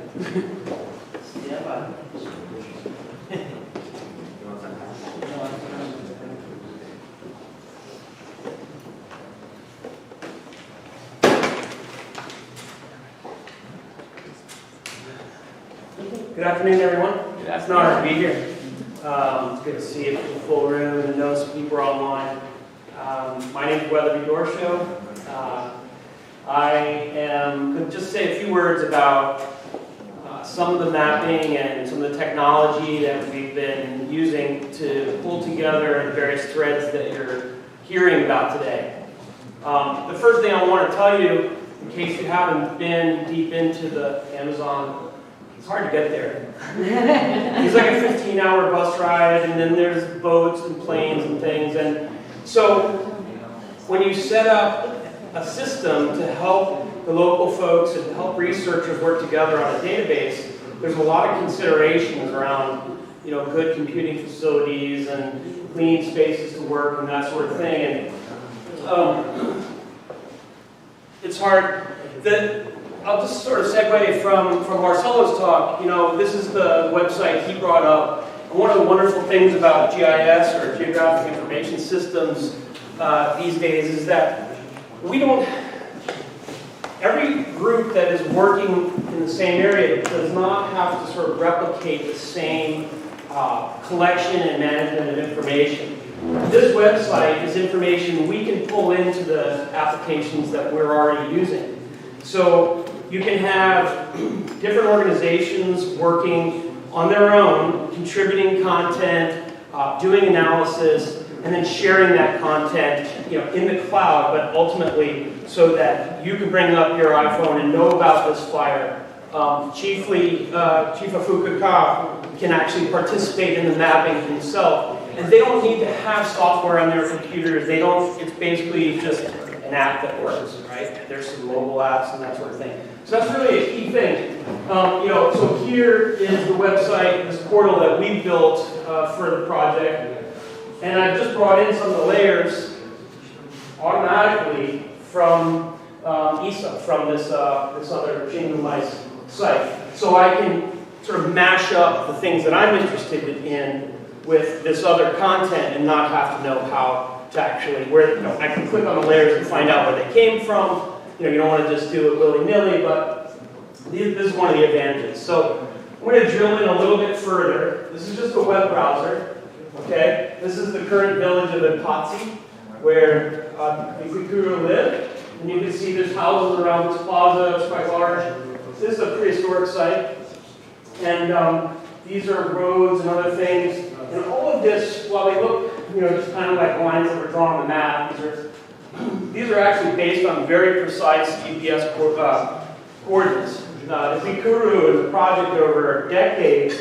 Good afternoon, everyone. It's an honor to be here. It's good to see a full room and know some people are online. My name is Weatherby Dorshow. I am going to just say a few words about some of the mapping and some of the technology that we've been using to pull together various threads that you're hearing about today. The first thing I want to tell you, in case you haven't been deep into the Amazon, it's hard to get there. It's like a 15-hour bus ride, and then there's boats and planes and things. And so when you set up a system to help the local folks and to help researchers work together on a database, there's a lot of considerations around, good computing facilities and clean spaces to work and that sort of thing. And it's hard. I'll just sort of segue from Marcelo's talk. This is the website he brought up. And one of the wonderful things about GIS, or Geographic Information Systems, these days is that every group that is working in the same area does not have to sort of replicate the same collection and management of information. This website is information we can pull into the applications that we're already using. So you can have different organizations working on their own, contributing content, doing analysis, and then sharing that content in the cloud, but ultimately so that you can bring up your iPhone and know about this flyer. Chief Fukuka can actually participate in the mapping himself, and they don't need to have software on their computers. It's basically just an app that works, right? There's some mobile apps and that sort of thing. So that's really a key thing. So here is the website, this portal that we built for the project. And I've just brought in some of the layers automatically from ESA, from this other Pennywise site. So I can sort of mash up the things that I'm interested in with this other content and not have to know how to actually, I can click on the layers and find out where they came from. You don't want to just do it willy-nilly, but this is one of the advantages. So I'm going to drill in a little bit further. This is just a web browser. Okay, this is the current village of Ipatsi, where the Kwikuru live. And you can see there's houses around this plaza. It's quite large. This is a prehistoric site. And these are roads and other things. And all of this, while they look, just kind of like lines that were drawn on the map, these are actually based on very precise GPS coordinates. The Kwikuru and the project over decades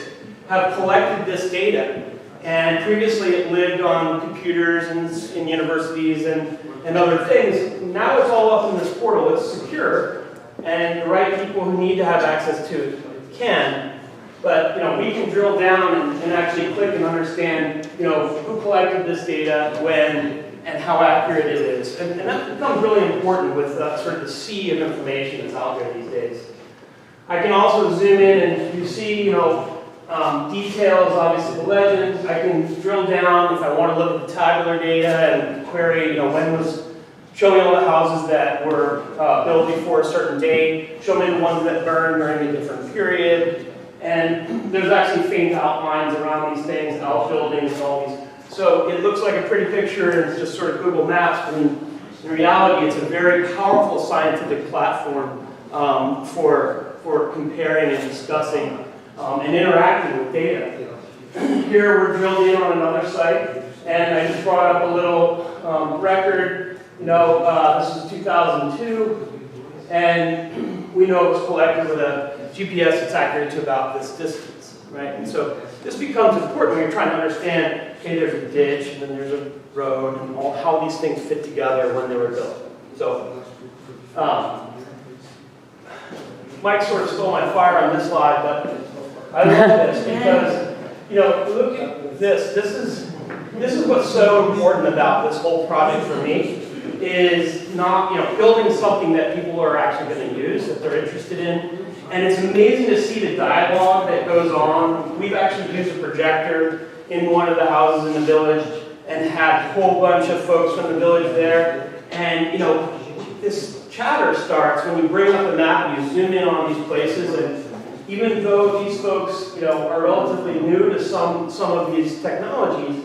have collected this data. And previously it lived on computers and in universities and other things. Now it's all up in this portal. It's secure. And the right people who need to have access to it can. But we can drill down and actually click and understand who collected this data, when, and how accurate it is. And that becomes really important with sort of the sea of information that's out there these days. I can also zoom in and you see details, obviously the legends. I can drill down if I want to look at the tabular data and query, when was, show me all the houses that were built before a certain date, show me the ones that burned during a different period. And there's actually faint outlines around these things, outbuildings and all these. So it looks like a pretty picture and it's just sort of Google Maps, but in reality it's a very powerful scientific platform for comparing and discussing and interacting with data. Here we're drilled in on another site, and I just brought up a little record. This is 2002, and we know it was collected with a GPS that's accurate to about this distance. right? And so this becomes important when you're trying to understand, okay, there's a ditch, and then there's a road, and how these things fit together when they were built. So, Mike sort of stole my fire on this slide, but I love this because, you know, look at this. This is what's so important about this whole project for me, is not, you know, building something that people are actually going to use, that they're interested in. And it's amazing to see the dialogue that goes on. We've actually used a projector in one of the houses in the village and had a whole bunch of folks from the village there. And, you know, this chatter starts when you bring up the map and you zoom in on these places. And even though these folks, you know, are relatively new to some of these technologies,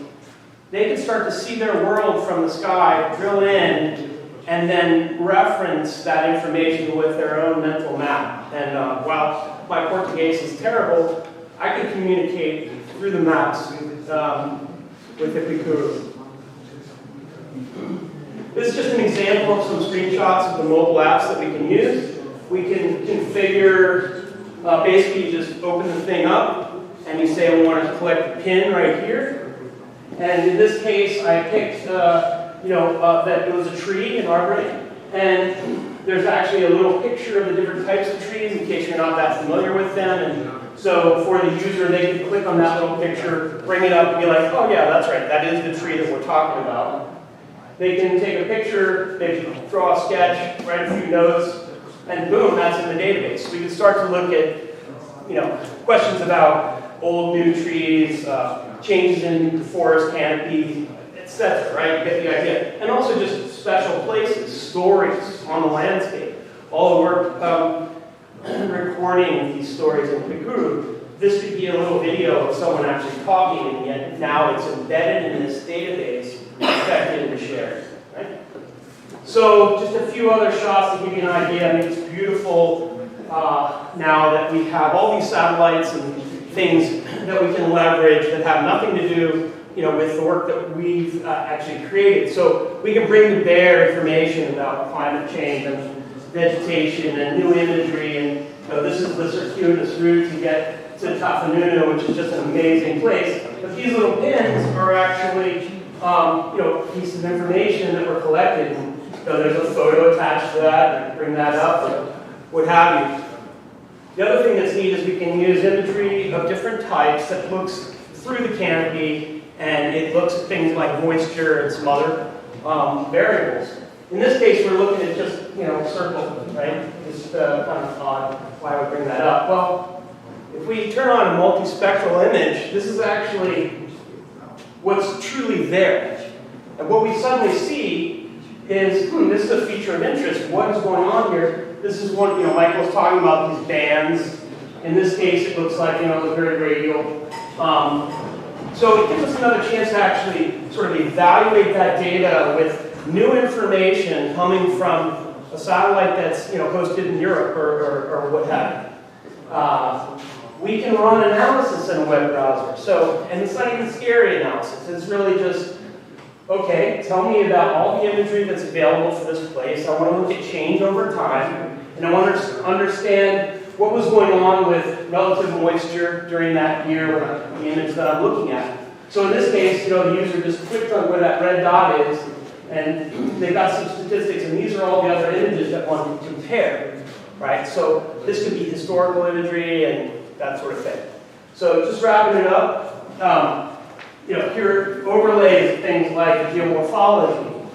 they can start to see their world from the sky, drill in, and then reference that information with their own mental map. And while my Portuguese is terrible, I can communicate through the maps with the Picuru. This is just an example of some screenshots of the mobile apps that we can use. We can configure, basically you just open the thing up, and you say we want to collect a pin right here. And in this case, I picked, that it was a tree, an arborvitae, and there's actually a little picture of the different types of trees in case you're not that familiar with them. And so for the user, they can click on that little picture, bring it up, and be like, oh yeah, that's right, that is the tree that we're talking about. They can take a picture, they can draw a sketch, write a few notes, and boom, that's in the database. So we can start to look at, you know, questions about old, new trees, changes in the forest canopy, etc., right? You get the idea. And also just special places, stories on the landscape. All the work recording these stories in Picuru. This could be a little video of someone actually talking, and yet now it's embedded in this database, expected to share, right? So just a few other shots to give you an idea. I mean, it's beautiful now that we have all these satellites and things that we can leverage that have nothing to do, you know, with the work that we've actually created. So we can bring to bear information about climate change and vegetation and new imagery. And you know, this is the circuitous route to get to Tafanunu, which is just an amazing place. But these little pins are actually, pieces of information that were collected. And, there's a photo attached to that, and bring that up, or what have you. The other thing that's neat is we can use imagery of different types that looks through the canopy, and it looks at things like moisture and some other variables. In this case, we're looking at just, circle, right? Just kind of odd why I would bring that up. Well, if we turn on a multispectral image, this is actually what's truly there. And what we suddenly see is, this is a feature of interest. What is going on here? This is one, Michael was talking about these bands. In this case, it looks like, it's very radial. So it gives us another chance to actually sort of evaluate that data with new information coming from a satellite that's, hosted in Europe or what have you. We can run analysis in a web browser. So, and it's not even scary analysis. It's really just, okay, tell me about all the imagery that's available for this place. I want to look at change over time, and I want to understand what was going on with relative moisture during that year with the image that I'm looking at. So in this case, the user just clicked on where that red dot is, and they got some statistics, and these are all the other images that one can compare, right? So this could be historical imagery and that sort of thing. So just wrapping it up, here overlays things like the geomorphology,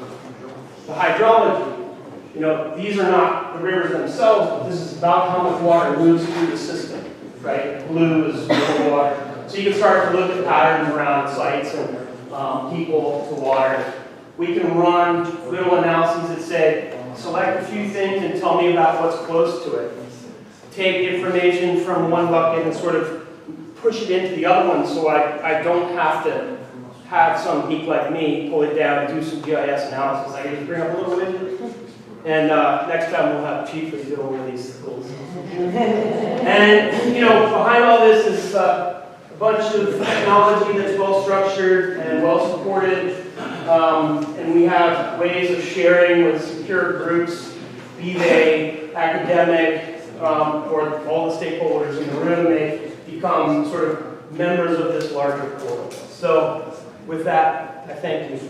the hydrology. These are not the rivers themselves, but this is about how much water moves through the system, right? Blue is more water. So you can start to look at patterns around sites and people to water. We can run little analyses that say, select a few things and tell me about what's close to it. Take information from one bucket and sort of push it into the other one so I don't have to have some geek like me pull it down and do some GIS analysis. I can just bring up a little widget, and next time we'll have Chief do one of these tools. And, behind all this is a bunch of technology that's well structured and well supported, and we have ways of sharing with secure groups, be they academic, or all the stakeholders in the room may be become sort of members of this larger core. So with that, I thank you.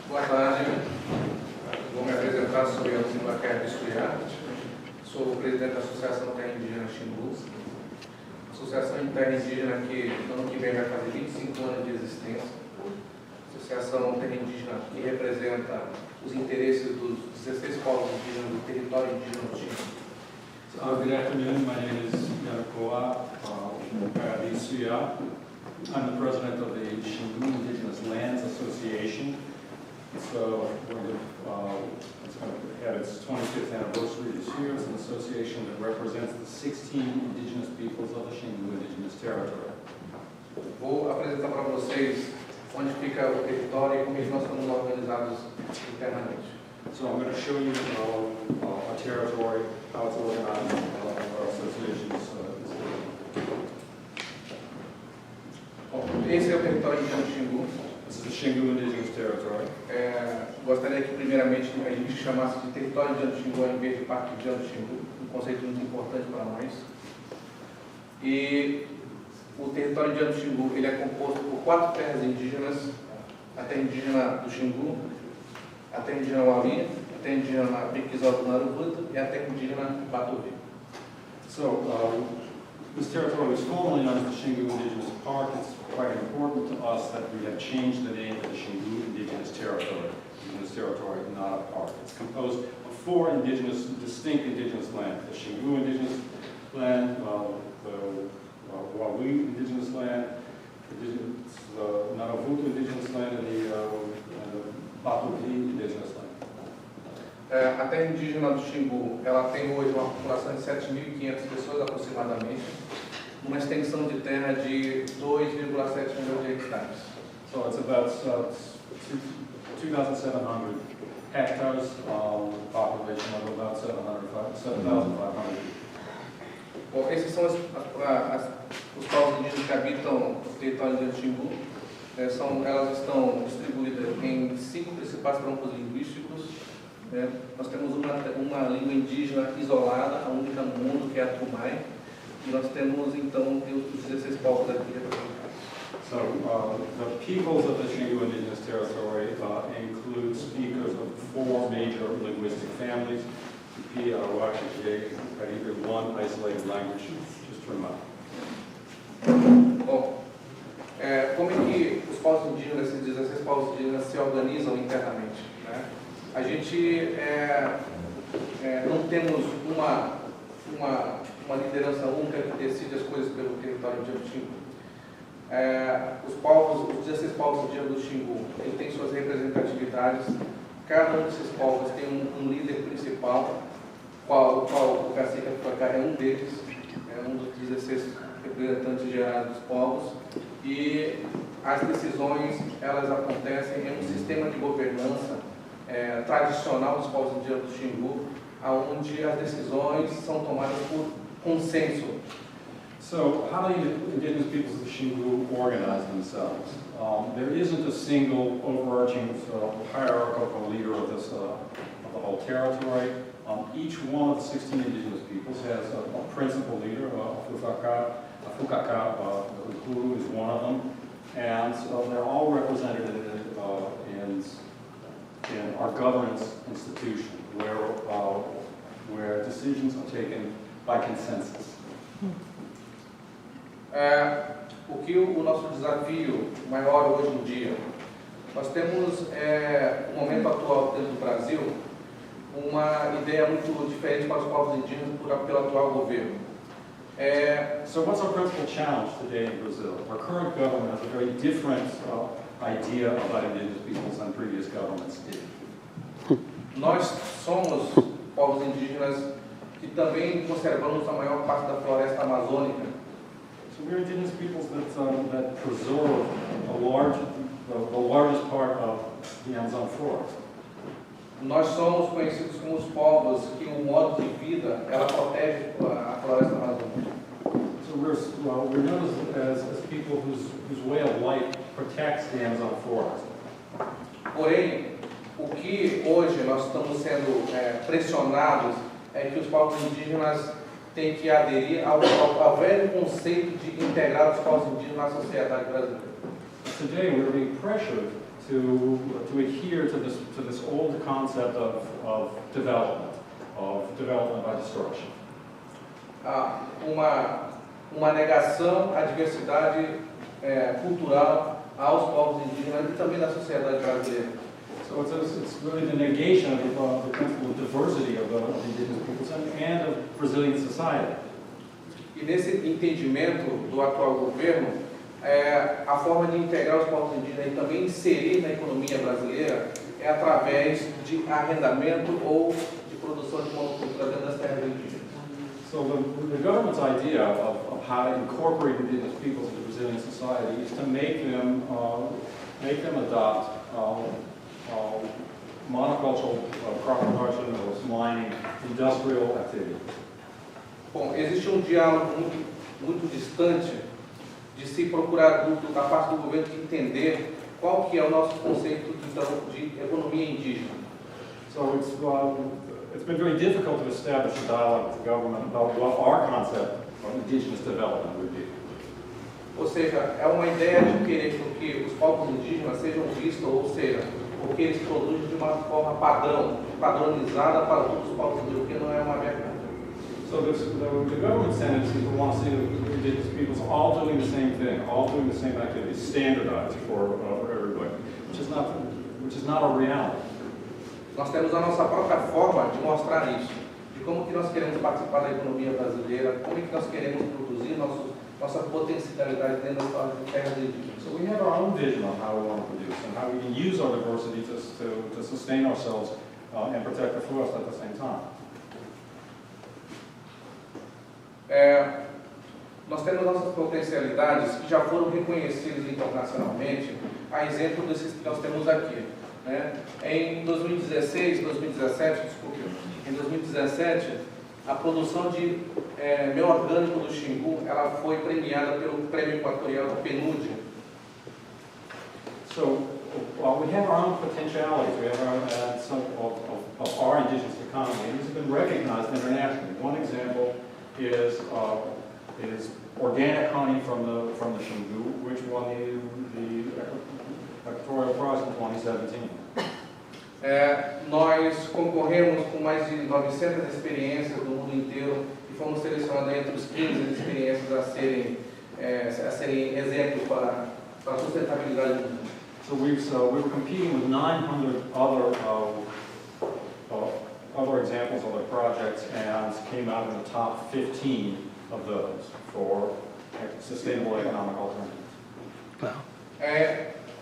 Boa tarde, vou me apresentar, sou eu, sou o presidente da Associação Terra Indígena Xingu, associação interindígena que ano que vem vai fazer 25 anos de existência, associação terra indígena que representa os interesses dos 16 povos indígenas do território indígena do Xingu. Good afternoon, my name is Yanakoa Suya. I'm the president of the Xingu Indigenous Lands Association. It's going to have its 25th anniversary this year. It's an association that represents the 16 indigenous peoples of the Xingu Indigenous Territory. Vou apresentar para vocês onde fica o território e como nós estamos organizados internamente. So I'm going to show you our territory, how it's organized, our associations. Esse é o território indígena do Xingu. This is the Xingu Indigenous Territory. Gostaria que primeiramente a gente chamasse de território indígena do Xingu em vez de Parque Indígena do Xingu, um conceito muito importante para nós. E o território indígena do Xingu ele é composto por 4 terras indígenas: a terra indígena do Xingu, a terra indígena Wali, a terra indígena Biquizal do Narubuta e a terra indígena Batuvi. So this territory was formerly known as the Xingu Indigenous Park. It's quite important to us that we have changed the name to the Xingu Indigenous Territory. Indigenous Territory, not a park. It's composed of 4 distinct indigenous lands: the Xingu Indigenous Land, the Wali Indigenous Land, the Naravuto Indigenous Land, and the Batuvi Indigenous Land. A terra indígena do Xingu, ela tem hoje uma população de 7.500 pessoas aproximadamente, uma extensão de terra de 2,7 milhões de hectares. So it's about 2,700 hectares, population of about 7,500 people. Bom, esses são os povos indígenas que habitam o território indígena do Xingu. Elas estão distribuídas em 5 principais troncos linguísticos. Nós temos uma língua indígena isolada, a única no mundo, que é a Tumai. E nós temos, então, os 16 povos aqui representados. So the peoples of the Xingu Indigenous Territory include speakers of 4 major linguistic families: Tupi, Arawak, Caribe, one isolated language, just to remind. Bom, como é que os povos indígenas, esses 16 povos indígenas, se organizam internamente? Né? A gente não temos uma liderança única que decide as coisas pelo território indígena do Xingu. Os 16 povos indígenas do Xingu, ele tem suas representatividades. Cada um desses povos tem um líder principal, o qual o cacique Afuacá é um deles, é um dos 16 representantes gerais dos povos. E as decisões, elas acontecem em um sistema de governança tradicional dos povos indígenas do Xingu, onde as decisões são tomadas por consenso. So how do indigenous peoples of the Xingu organize themselves? There isn't a single overarching hierarchical leader of the whole territory. Each one of the 16 indigenous peoples has a principal leader, Afukaka, who is one of them, and so they're all represented in our governance institution, where decisions are taken by consensus. O que o nosso desafio maior hoje em dia? Nós temos, no momento atual dentro do Brasil, uma ideia muito diferente para os povos indígenas pelo atual governo. So what's our principal challenge today in Brazil? Our current government has a very different idea about indigenous peoples than previous governments did. Nós somos povos indígenas que também conservamos a maior parte da floresta amazônica. So we're indigenous peoples that preserve the largest part of the Amazon forest. Nós somos conhecidos como os povos que o modo de vida ela protege a floresta amazônica. So we're known as people whose way of life protects the Amazon forest. Porém, o que hoje nós estamos sendo pressionados é que os povos indígenas têm que aderir ao velho conceito de integrar os povos indígenas na sociedade brasileira. Today we're being pressured to adhere to this old concept of development by destruction. Uma negação à diversidade cultural aos povos indígenas e também da sociedade brasileira. So it's really the negation of the principle of diversity of indigenous peoples and of Brazilian society. E nesse entendimento do atual governo, a forma de integrar os povos indígenas e também inserir na economia brasileira é através de arrendamento ou de produção de monocultura dentro das terras indígenas. So the government's idea of how to incorporate indigenous peoples into Brazilian society is to make them adopt monocultural crop production, mining, industrial activity. Bom, existe um diálogo muito distante de se procurar da parte do governo de entender qual que é o nosso conceito de economia indígena. So it's been very difficult to establish a dialogue with the government about what our concept of indigenous development would be. Ou seja, é uma ideia de querer que os povos indígenas sejam vistos, ou seja, o que eles produzem de uma forma padronizada para todos os povos indígenas, que não é uma verdade. So the government tendency to want to see the indigenous peoples all doing the same thing, all doing the same activities, standardized for everybody, which is not a reality. Nós temos a nossa própria forma de mostrar isso, de como que nós queremos participar da economia brasileira, como que nós queremos produzir nossa potencialidade dentro das terras indígenas. So we have our own vision on how we want to produce and how we can use our diversity to sustain ourselves and protect the forest at the same time. Nós temos nossas potencialidades que já foram reconhecidas internacionalmente, a exemplo desses que nós temos aqui. Né? Em 2017, a produção de mel orgânico do Xingu, ela foi premiada pelo Prêmio Equatorial do PNUD. So we have our own potentialities. We have some of our indigenous economy, and these have been recognized internationally. One example is organic honey from the Xingu, which won the Equatorial Prize in 2017. Nós concorremos com mais de 900 experiências do mundo inteiro e fomos selecionados entre os 15 experiências a serem exemplos para a sustentabilidade do mundo. So we were competing with 900 other examples, other projects, and came out in the top 15 of those for sustainable economic alternatives.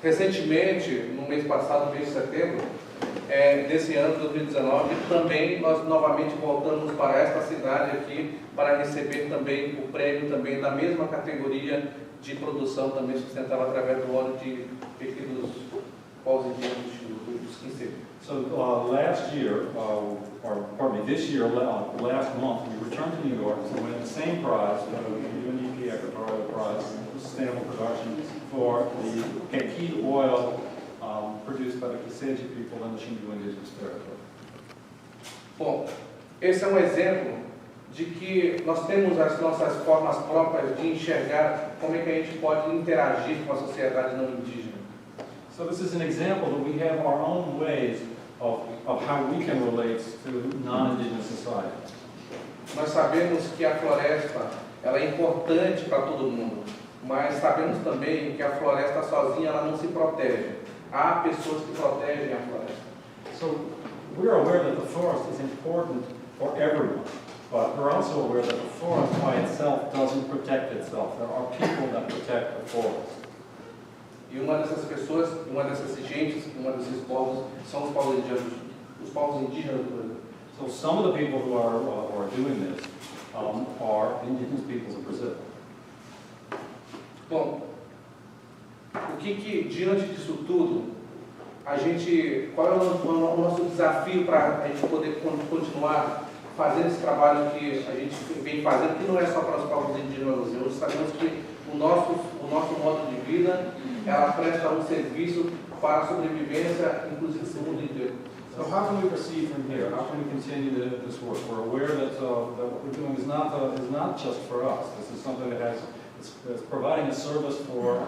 Recentemente, no mês passado, no mês de setembro, desse ano, 2019, também nós novamente voltamos para esta cidade aqui para receber também o prêmio também da mesma categoria de produção também sustentável através do óleo de pequenos povos indígenas dos quinceiros. So last year, this year, last month, we returned to New York and won the same prize, the UNEP Equatorial Prize for Sustainable Production for the pequi oil produced by the Kiseji people in the Xingu Indigenous Territory. Bom, esse é um exemplo de que nós temos as nossas formas próprias de enxergar como é que a gente pode interagir com a sociedade não indígena. So this is an example that we have our own ways of how we can relate to non-indigenous society. Nós sabemos que a floresta ela é importante para todo mundo, mas sabemos também que a floresta sozinha ela não se protege. Há pessoas que protegem a floresta. So we're aware that the forest is important for everyone, but we're also aware that the forest by itself doesn't protect itself. There are people that protect the forest. E uma dessas pessoas, uma dessas gentes, uma desses povos são os povos indígenas do Brasil. So some of the people who are doing this are indigenous peoples of Brazil. Bom, o que diante disso tudo, qual é o nosso desafio para a gente poder continuar fazendo esse trabalho que a gente vem fazendo, que não é só para os povos indígenas. Hoje sabemos que o nosso modo de vida, ela presta um serviço para a sobrevivência, inclusive do mundo inteiro. So how can we proceed from here? How can we continue this work? We're aware that what we're doing is not just for us. This is something that is providing a service for the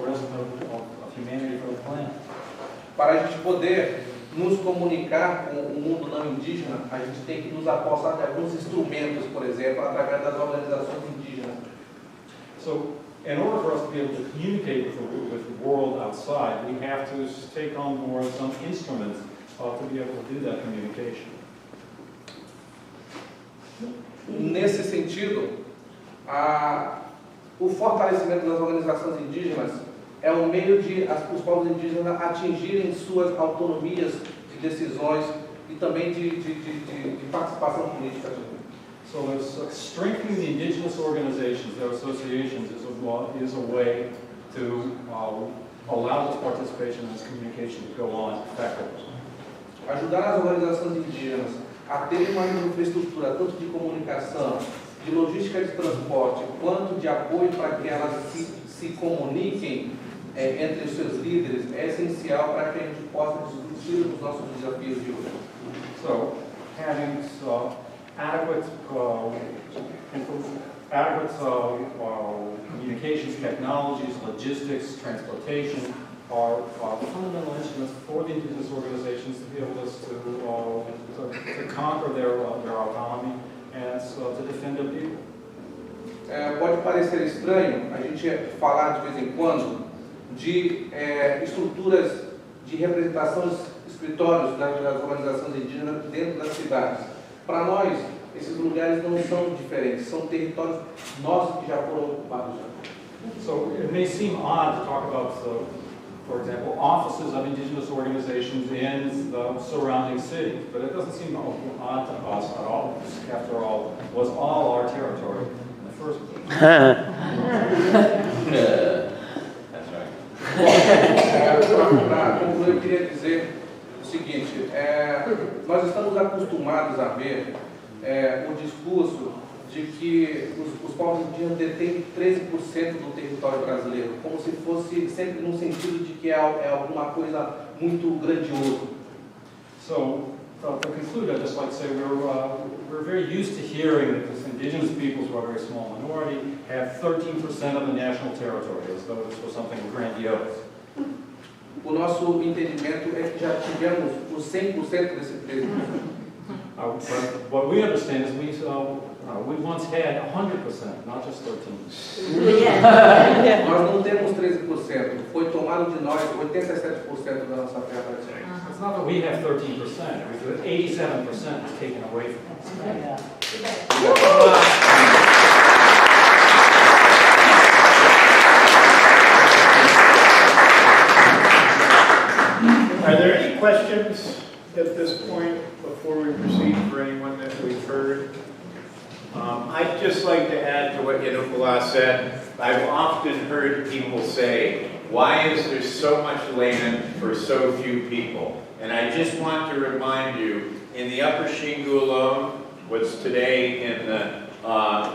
rest of humanity, for the planet. Para a gente poder nos comunicar com o mundo não indígena, a gente tem que nos apossar de alguns instrumentos, por exemplo, através das organizações indígenas. So, in order for us to be able to communicate with the world outside, we have to take on board some instruments to be able to do that communication. Nesse sentido, o fortalecimento das organizações indígenas é um meio de os povos indígenas atingirem suas autonomias de decisões e também de participação política. So there's strengthening the indigenous organizations, their associations, is a way to allow this participation and this communication to go on effectively. Ajudar as organizações indígenas a terem uma infraestrutura tanto de comunicação, de logística de transporte, quanto de apoio para que elas se comuniquem entre os seus líderes é essencial para que a gente possa discutir os nossos desafios de hoje. So, having adequate communications technologies, logistics, transportation are fundamental instruments for the indigenous organizations to be able to conquer their autonomy and to defend their people. Pode parecer estranho a gente falar de vez em quando de estruturas de representação, escritórios das organizações indígenas dentro das cidades. Para nós, esses lugares não são diferentes, são territórios nossos que já foram ocupados. So it may seem odd to talk about, for example, offices of indigenous organizations in the surrounding cities, but it doesn't seem odd to us at all. After all, it was all our territory in the first place. That's right. Para concluir, eu queria dizer o seguinte, nós estamos acostumados a ver o discurso de que os povos indígenas detêm 13% do território brasileiro, como se fosse sempre num sentido de que é alguma coisa muito grandioso. So, to conclude, I'd just like to say we're very used to hearing that this indigenous peoples, who are a very small minority, have 13% of the national territory, as though this was something grandiose. O nosso entendimento é que já tivemos os 100% desse 13%. But what we understand is we once had 100%, not just 13%. Nós não temos 13%, foi tomado de nós 87% da nossa terra. It's not that we have 13%, it's that 87% is taken away from us. Are there any questions at this point before we proceed for anyone that we've heard? I'd just like to add to what Yanukula said. I've often heard people say, why is there so much land for so few people? And I just want to remind you, in the Upper Xingu alone, what's today in the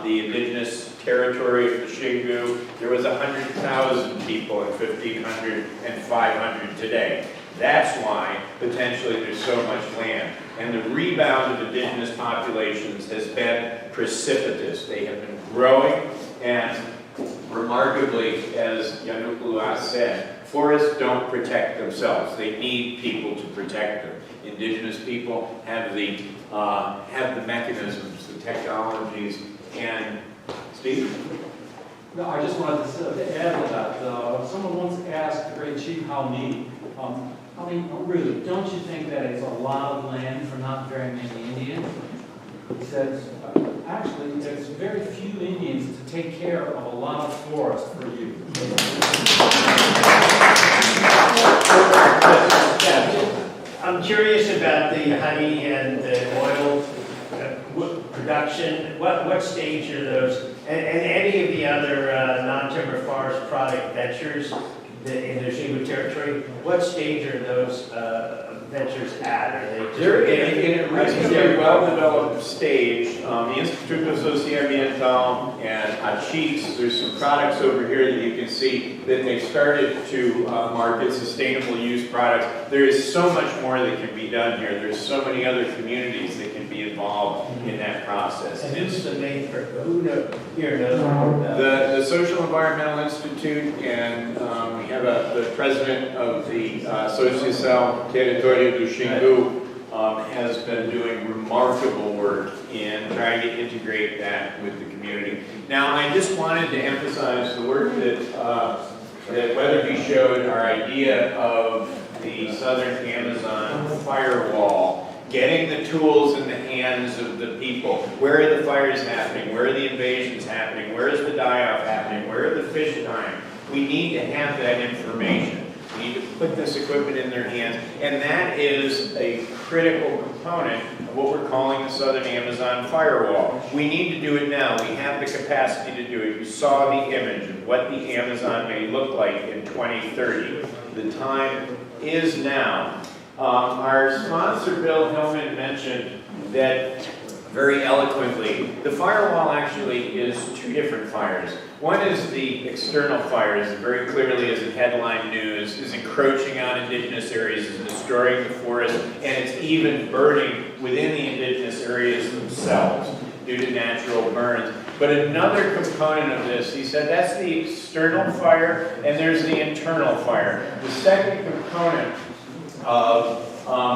indigenous territory of the Xingu, there was 100,000 people in 1,500 and 500 today. That's why, potentially, there's so much land. And the rebound of indigenous populations has been precipitous. They have been growing, and remarkably, as Yanukula said, forests don't protect themselves. They need people to protect them. Indigenous people have the mechanisms, the technologies, and Steve? No, I just wanted to add to that. Someone once asked the great chief Haumini, I mean, really, don't you think that it's a lot of land for not very many Indians? He says, actually, there's very few Indians to take care of a lot of forest for you. I'm curious about the honey and the oil production? What stage are those? And any of the other non-timber forest product ventures in the Xingu territory, what stage are those ventures at? Are they just They're in a reasonably well-developed stage. The Instituto Socioambiental and Achis, there's some products over here that you can see that they've started to market sustainable use products. There is so much more that can be done here. There's so many other communities that can be involved in that process. And who's the main person? Who here knows more about The Social Environmental Institute, and we have the president of the Associação Territorial do Xingu has been doing remarkable work in trying to integrate that with the community. Now, I just wanted to emphasize the work that Weatherby showed, our idea of the Southern Amazon firewall, getting the tools in the hands of the people. Where are the fires happening? Where are the invasions happening? Where is the die-off happening? Where are the fish dying? We need to have that information. We need to put this equipment in their hands, and that is a critical component of what we're calling the Southern Amazon Firewall. We need to do it now. We have the capacity to do it. You saw the image of what the Amazon may look like in 2030. The time is now. Our sponsor, Bill Hillman, mentioned that very eloquently. The firewall actually is two different fires. One is the external fires, that very clearly as in headline news, is encroaching on indigenous areas, is destroying the forest, and it's even burning within the indigenous areas themselves due to natural burns. But another component of this, he said, that's the external fire, and there's the internal fire. The second component of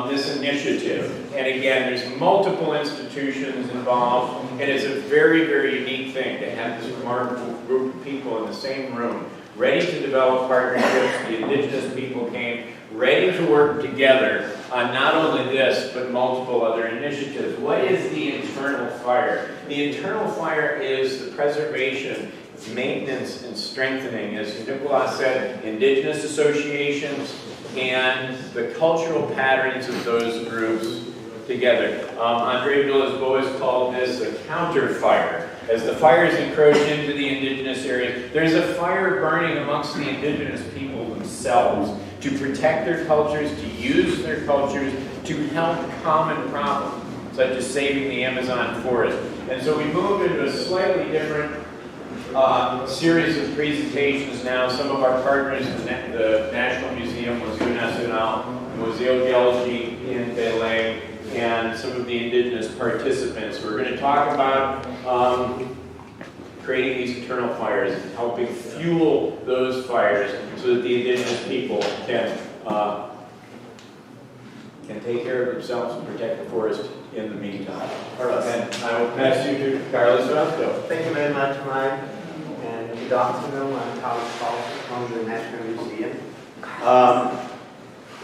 this initiative, and again, there's multiple institutions involved, and it's a very, very unique thing to have this remarkable group of people in the same room, ready to develop partnerships. The indigenous people came, ready to work together on not only this, but multiple other initiatives. What is the internal fire? The internal fire is the preservation, maintenance, and strengthening, as Nicolas said, indigenous associations, and the cultural patterns of those groups together. Andre Villas-Boas called this a counter-fire. As the fires encroach into the indigenous areas, there's a fire burning amongst the indigenous people themselves to protect their cultures, to use their cultures, to help common problems, such as saving the Amazon forest. And so we moved into a slightly different series of presentations now. Some of our partners, the National Museum, Museu Nacional, Museu Geology in Belém, and some of the indigenous participants. We're going to talk about creating these internal fires and helping fuel those fires so that the indigenous people can take care of themselves and protect the forest in the meantime. Carlos. And I will pass you to Carlos Roscoe. Thank you very much, Mike. And good afternoon. I'm Carlos from the National Museum.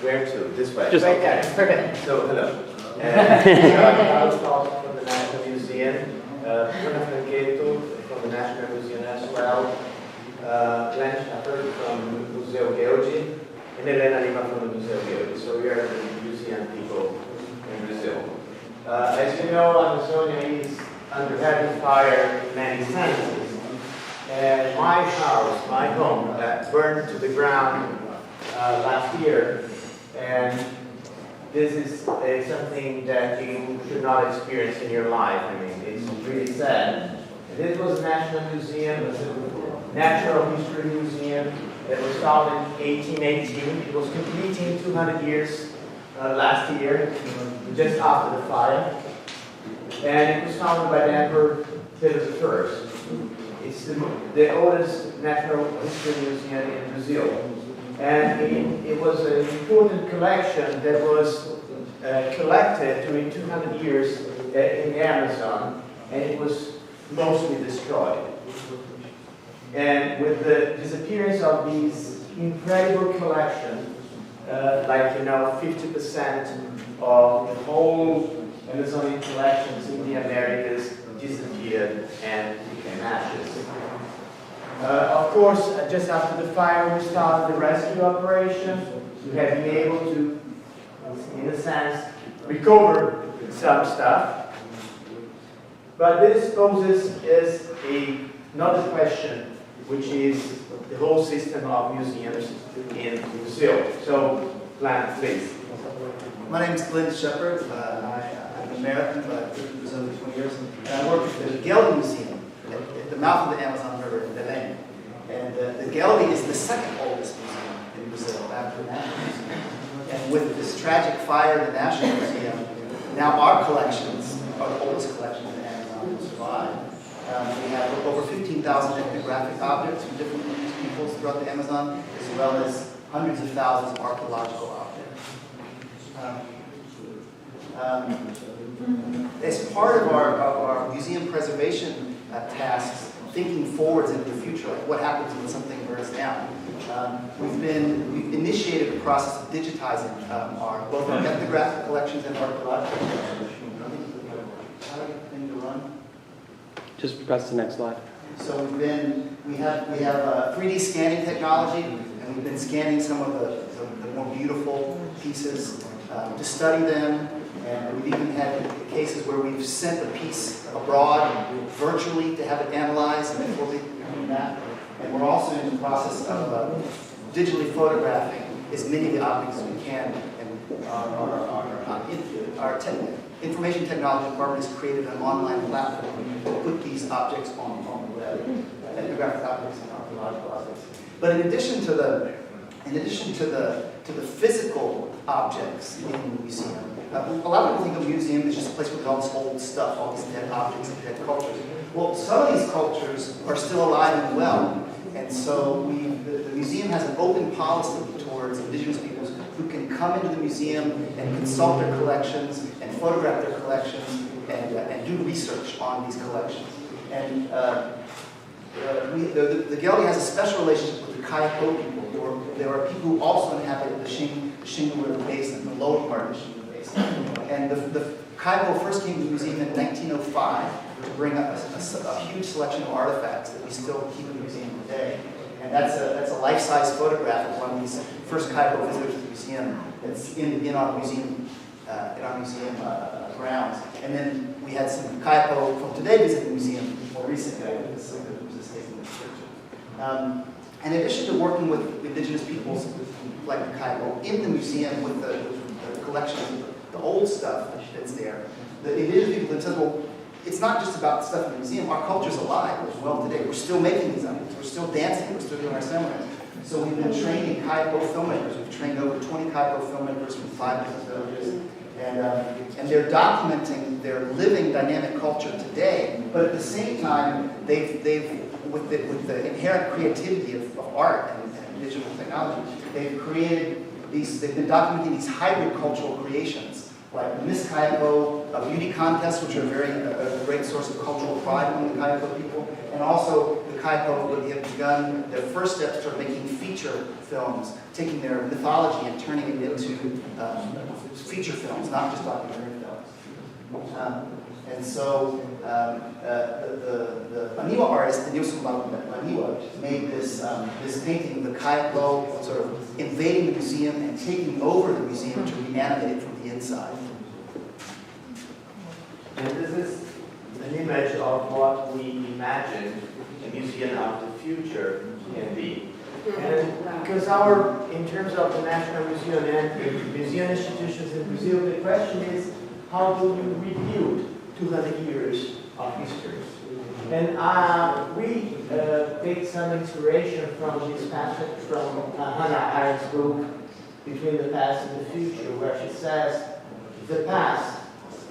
Where to? This way. Just right there. perfect. So, hello. Carlos from the National Museum. Bruno Franqueto from the National Museum as well. Glenn Shepard from Museu Geology. And Helena Lima from the Museu Geology. So we are the museum people in Brazil. As you know, Amazonia is under heavy fire in many senses. And my house, my home, burned to the ground last year. And this is something that you should not experience in your life. I mean, it's really sad. This was a National Museum, it was a natural history museum that was founded in 1818. It was completing 200 years last year, just after the fire. And it was founded by the Emperor Pedro I. It's the oldest natural history museum in Brazil. And it was an important collection that was collected during 200 years in the Amazon, and it was mostly destroyed. And with the disappearance of these incredible collections, 50% of the whole Amazonian collections in the Americas disappeared and became ashes. Of course, just after the fire, we started the rescue operation. We have been able to, in a sense, recover some stuff. But this poses is another question, which is the whole system of museums in Brazil. So, Glenn, please. My name is Glenn Shepard. I'm American, but I've lived in Brazil for 20 years. And I work at the Geldi Museum at the mouth of the Amazon River in Belém. And the Geldi is the second oldest museum in Brazil after the National Museum. And with this tragic fire in the National Museum, now our collections are the oldest collections in the Amazon to survive. We have over 15,000 ethnographic objects from different peoples throughout the Amazon, as well as hundreds of thousands of archaeological objects. As part of our museum preservation tasks, thinking forwards into the future, like what happens when something burns down, we've initiated the process of digitizing both our ethnographic collections and archaeological collections. How do I get the thing to run? Just press the next slide. So we have 3D scanning technology, and we've been scanning some of the more beautiful pieces to study them. And we've even had cases where we've sent a piece abroad virtually to have it analyzed and before we come back. And we're also in the process of digitally photographing as many of the objects as we can. And our information technology department has created an online platform to put these objects on the web, ethnographic objects and archaeological objects. But in addition to the physical objects in the museum, a lot of people think of a museum as just a place where there's all this old stuff, all these dead objects and dead cultures. Well, some of these cultures are still alive and well, and so the museum has an open policy towards indigenous peoples who can come into the museum and consult their collections and photograph their collections and do research on these collections. And the Geldi has a special relationship with the Kayako people. There are people who also inhabit the Xingu River Basin, the lower part of the Xingu Basin. And the Kayako first came to the museum in 1905 to bring up a huge selection of artifacts that we still keep in the museum today. And that's a life-size photograph of one of these first Kayako visitors to the museum. That's in our museum grounds. And then we had some Kayako from today visit the museum more recently. I think this is taking this picture. In addition to working with indigenous peoples like the Kayako in the museum with the collections, the old stuff that's there, the indigenous people themselves, well, it's not just about the stuff in the museum. Our culture's alive as well today. We're still making these objects. We're still dancing. We're still doing our ceremonies. So we've been training Kayako filmmakers. We've trained over 20 Kayako filmmakers from 5 different villages. And they're documenting their living dynamic culture today. But at the same time, they've with the inherent creativity of art and digital technology, they've been documenting these hybrid cultural creations, like the Miss Kayako beauty contests, which are a great source of cultural pride among the Kayako people, and also the Kayako have begun their first steps toward making feature films, taking their mythology and turning it into feature films, not just documentary films. And so the Aniwa artist, Nilson Aniwa, made this painting of the Kayako sort of invading the museum and taking over the museum to reanimate it from the inside. And this is an image of what we imagine a museum of the future can be. And because in terms of the National Museum and museum institutions in Brazil, the question is, how do you rebuild 200 years of history? And we take some inspiration from this passage from Hannah Arendt's book, Between the Past and the Future, where she says, the past,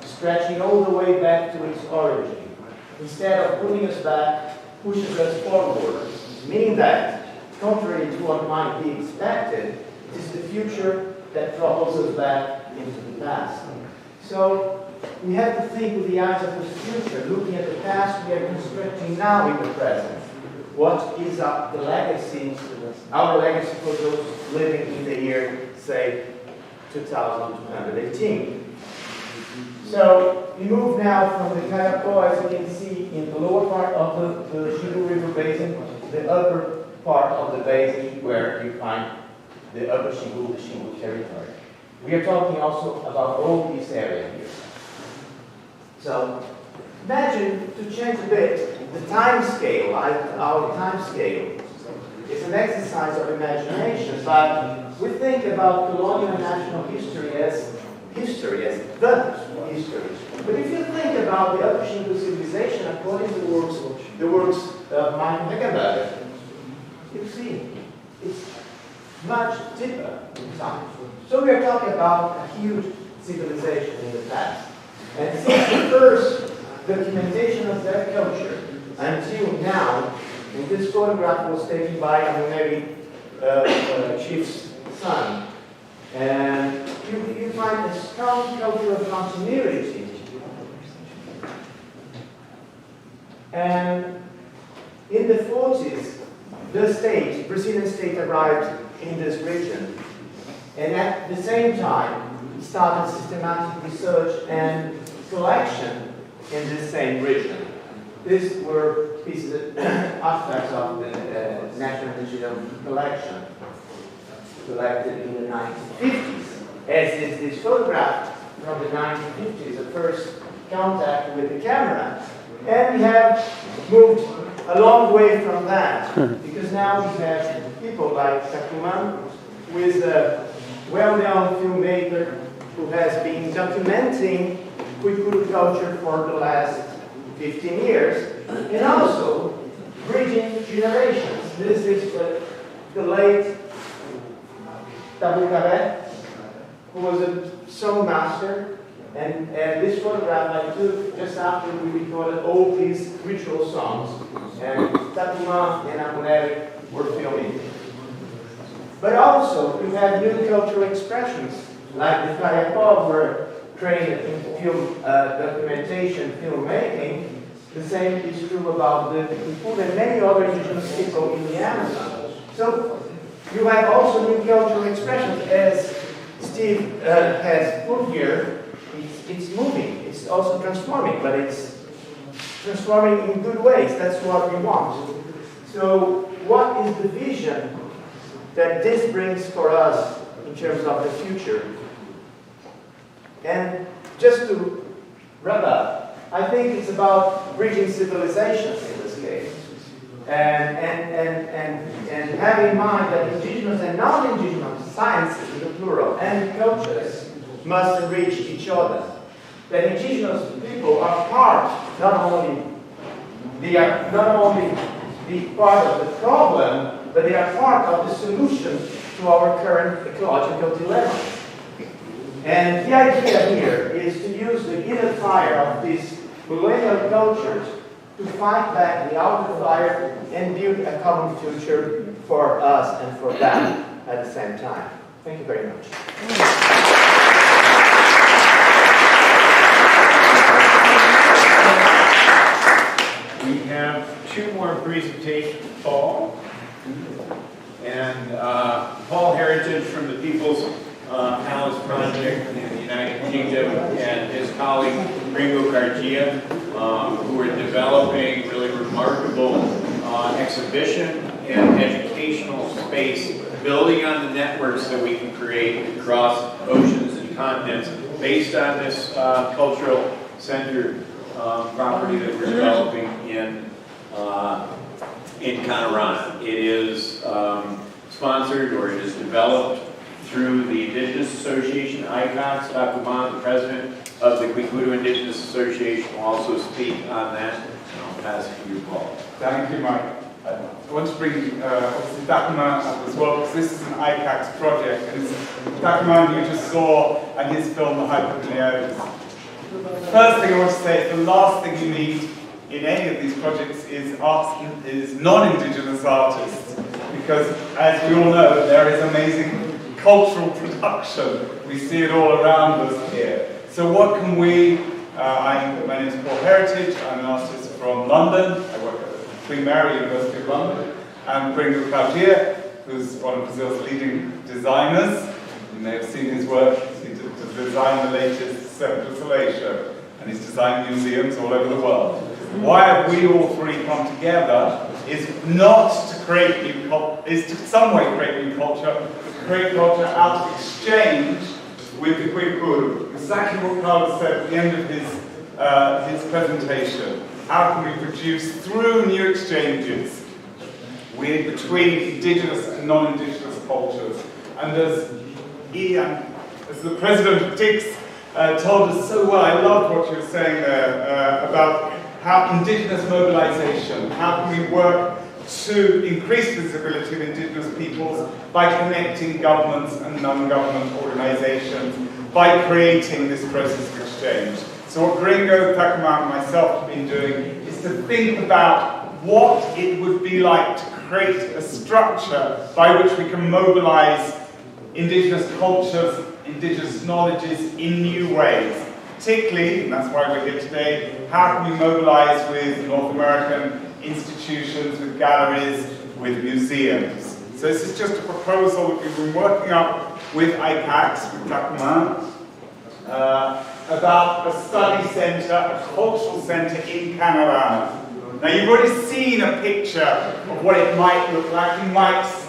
stretching all the way back to its origin, instead of pulling us back, pushes us forward, meaning that, contrary to what might be expected, it is the future that propels us back into the past. So we have to think with the eyes of the future. Looking at the past, we are constructing now in the present. What is the legacy, our legacy for those living in the year, say, 2218? So we move now from the Kayako, as you can see, in the lower part of the Xingu River Basin, the upper part of the basin where you find the upper Xingu, the Xingu territory. We are talking also about all this area here. So imagine, to change a bit, the time scale, our time scale. It's an exercise of imagination, but we think about colonial national history as the history. But if you think about the Upper Shinto civilization according to the works of Michael Heckenberger, you see, it's much deeper in time. So we are talking about a huge civilization in the past. And since the first documentation of that culture until now, and this photograph was taken by a Navy chief's son, and you find a strong cultural continuity. And in the 40s, the Brazilian state arrived in this region, and at the same time started systematic research and collection in this same region. These were pieces, artifacts of the National Museum collection, collected in the 1950s. As is this photograph from the 1950s, the first contact with the camera. And we have moved a long way from that, because now we have people like Takuma, who is a well-known filmmaker who has been documenting Kwikuru culture for the last 15 years, and also bridging generations. This is the late Tabu Kabe, who was a song master, and this photograph I took just after we recorded all these ritual songs, and Takuma and Amuneri were filming. But also, you have new cultural expressions, like the Kayapov were trained in film documentation, filmmaking. The same is true about the Kikuyu and many other indigenous people in the Amazon. So you have also new cultural expressions, as Steve has put here. It's moving, it's also transforming, but it's transforming in good ways. That's what we want. So what is the vision that this brings for us in terms of the future? And just to wrap up, I think it's about bridging civilizations in this case. And have in mind that indigenous and non-indigenous sciences, in the plural, and cultures must enrich each other. That indigenous people are part, not only the part of the problem, but they are part of the solution to our current ecological dilemma. And the idea here is to use the inner fire of these millennial cultures to fight back the outer fire and build a common future for us and for them at the same time. Thank you very much. We have two more presentations, Paul. And Paul Heritage from the People's Palace Project in the United Kingdom, and his colleague Ringo Garcia, who are developing really remarkable exhibition and educational space, building on the networks that we can create across oceans and continents based on this cultural center property that we're developing in Kanorana. It is sponsored, or it is developed through the Indigenous Association, ICOX. Takuma, the president of the Kwikuru Indigenous Association, will also speak on that. And I'll pass it to you, Paul. Thank you, Mike. I want to bring obviously Takuma up as well, because this is an ICAX project, and Takuma you just saw and his film The Hypercleares. First thing I want to say, the last thing you need in any of these projects is non-Indigenous artists, because as we all know, there is amazing cultural production. We see it all around us here. So what can we, my name is Paul Heritage, I'm an artist from London. I work at Queen Mary University of London. I'm Gringo Claudia, who's one of Brazil's leading designers. You may have seen his work. He designed the latest Cirque du Soleil show, and he's designed museums all over the world. Why have we all three come together is not to create new culture, is to some way create new culture, but create culture out of exchange with the Kwikuru. Exactly what Carlos said at the end of his his presentation. How can we produce, through new exchanges between indigenous and non-indigenous cultures? And as the president of TICS told us so well, I loved what you were saying there about how indigenous mobilization, how can we work to increase visibility of indigenous peoples by connecting governments and non-government organizations, by creating this process of exchange. So what Gringo, Takuma, and myself have been doing is to think about what it would be like to create a structure by which we can mobilize indigenous cultures, indigenous knowledges in new ways. Particularly, and that's why we're here today, how can we mobilize with North American institutions, with galleries, with museums. So this is just a proposal that we've been working up with ICACS, with Takuma, about a study centre, a cultural centre in Panorama. Now you've already seen a picture of what it might look like in Mike's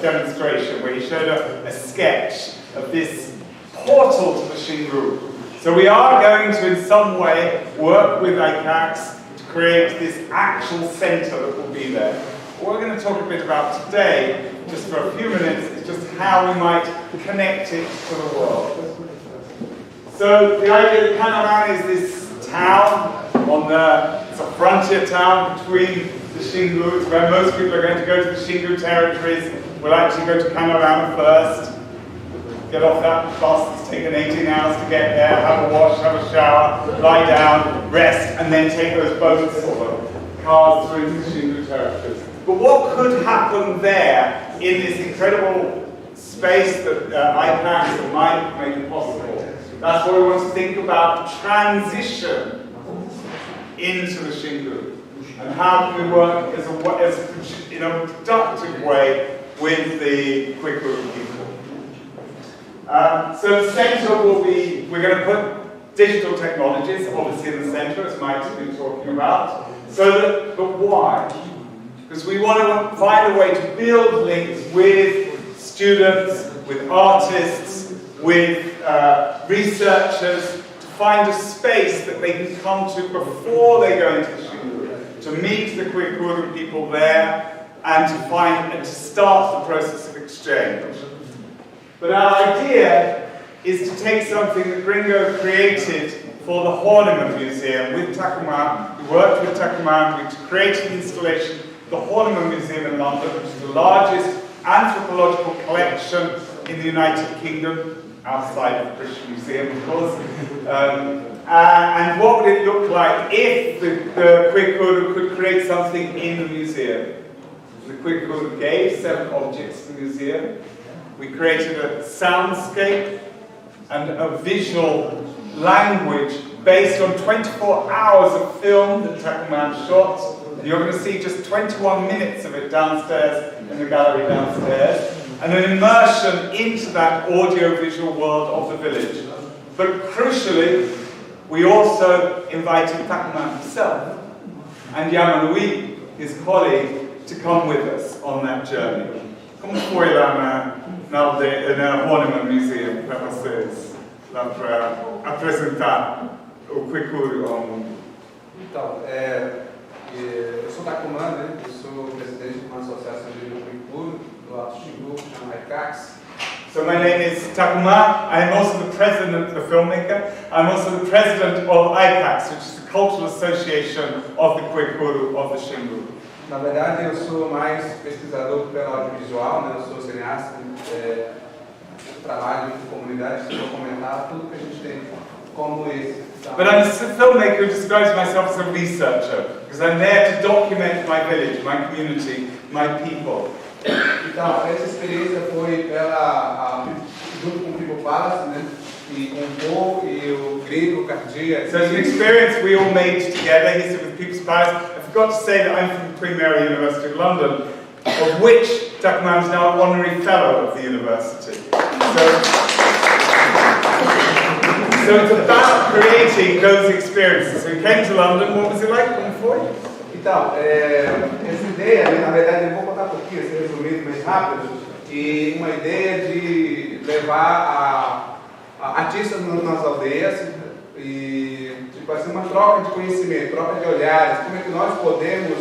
demonstration, where he showed a sketch of this portal to the Xingu. So we are going to, in some way, work with ICACS to create this actual centre that will be there. What we're going to talk a bit about today, just for a few minutes, is just how we might connect it to the world. So the idea that Panorama is this town it's a frontier town between the Xingu. It's where most people are going to go to the Xingu territories. We'll actually go to Panorama first. Get off that bus, it's taken 18 hours to get there, have a wash, have a shower, lie down, rest, and then take those boats or the cars through into the Xingu territories. But what could happen there in this incredible space that ICACS and Mike made possible? That's what we want to think about, transition into the Xingu. And how can we work in a productive way with the Kwikuru people. So the centre will be, we're going to put digital technologies, obviously in the centre, as Mike's been talking about. But why? Because we want to find a way to build links with students, with artists, with researchers, to find a space that they can come to before they go into the Xingu, to meet the Kwikuru people there, and to start the process of exchange. But our idea is to take something that Gringo created for the Horniman Museum with Takuma. We worked with Takuma and we created an installation, the Horniman Museum in London, which is the largest anthropological collection in the United Kingdom, outside of the British Museum, of course. And what would it look like if the Kwikuru could create something in the museum? The Kwikuru gave 7 objects to the museum. We created a soundscape and a visual language based on 24 hours of film that Takuma shot. And you're going to see just 21 minutes of it downstairs in the gallery downstairs. And an immersion into that audio-visual world of the village. But crucially, we also invited Takuma himself and Yamanui, his colleague, to come with us on that journey. Como foi lá na Horniman Museum para vocês, lá para apresentar o Kwikuru ao mundo? Então, eu sou Takuma, né? Eu sou presidente de uma associação de Kwikuru, do Alto Xingu, que chama ICACS. So my name is Takuma. I am also the president, the filmmaker. I'm also the president of ICACS, which is the cultural association of the Kwikuru of the Xingu. Na verdade, eu sou mais pesquisador pelo audiovisual, né? Eu sou cineasta, trabalho em comunidade, vou comentar tudo que a gente tem como esse. But I'm a filmmaker who describes myself as a researcher, because I'm there to document my village, my community, my people. Então, essa experiência foi junto com o People Palace, né? E com o Paul e o Gringo, Cardia. So it's an experience we all made together. He said with People's Palace. I forgot to say that I'm from Queen Mary University of London, of which Takuma is now an honorary fellow of the university. So it's about creating those experiences. So we came to London. What was it like for you? Então, essa ideia, né, na verdade, eu vou contar um pouquinho, esse resumido mais rápido, e uma ideia de levar artistas nas aldeias e vai ser uma troca de conhecimento, troca de olhares, como é que nós podemos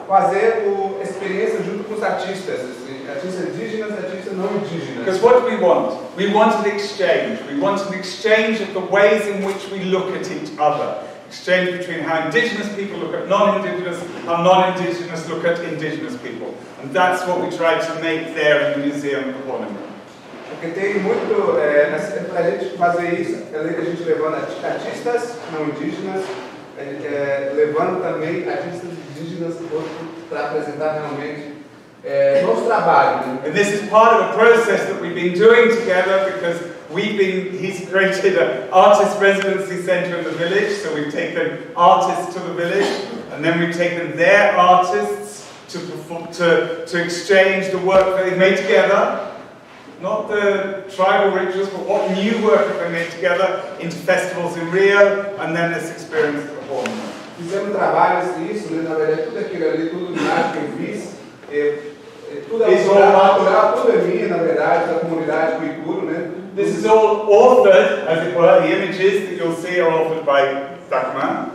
fazer experiência junto com os artistas, artistas indígenas, artistas não indígenas. Because what do we want? We want an exchange. We want an exchange of the ways in which we look at each other. Exchange between how indigenous people look at non-indigenous, how non-indigenous look at indigenous people. And that's what we try to make there in the Museum of Ornament. Porque tem muito, para a gente fazer isso, a gente levando artistas não indígenas, levando também artistas indígenas para apresentar realmente nosso trabalho. And this is part of a process that we've been doing together because he's created an artist residency centre in the village, so we've taken artists to the village, and then we've taken their artists to exchange the work that they've made together, not the tribal rituals, but what new work have they made together into festivals in Rio, and then this experience of performance. Fizemos trabalhos isso, né? Na verdade tudo aquilo ali, tudo que eu fiz, tudo é natural, tudo é minha, na verdade, da comunidade Cuicuro, né? This is all authored, as it were. The images that you'll see are authored by Takman.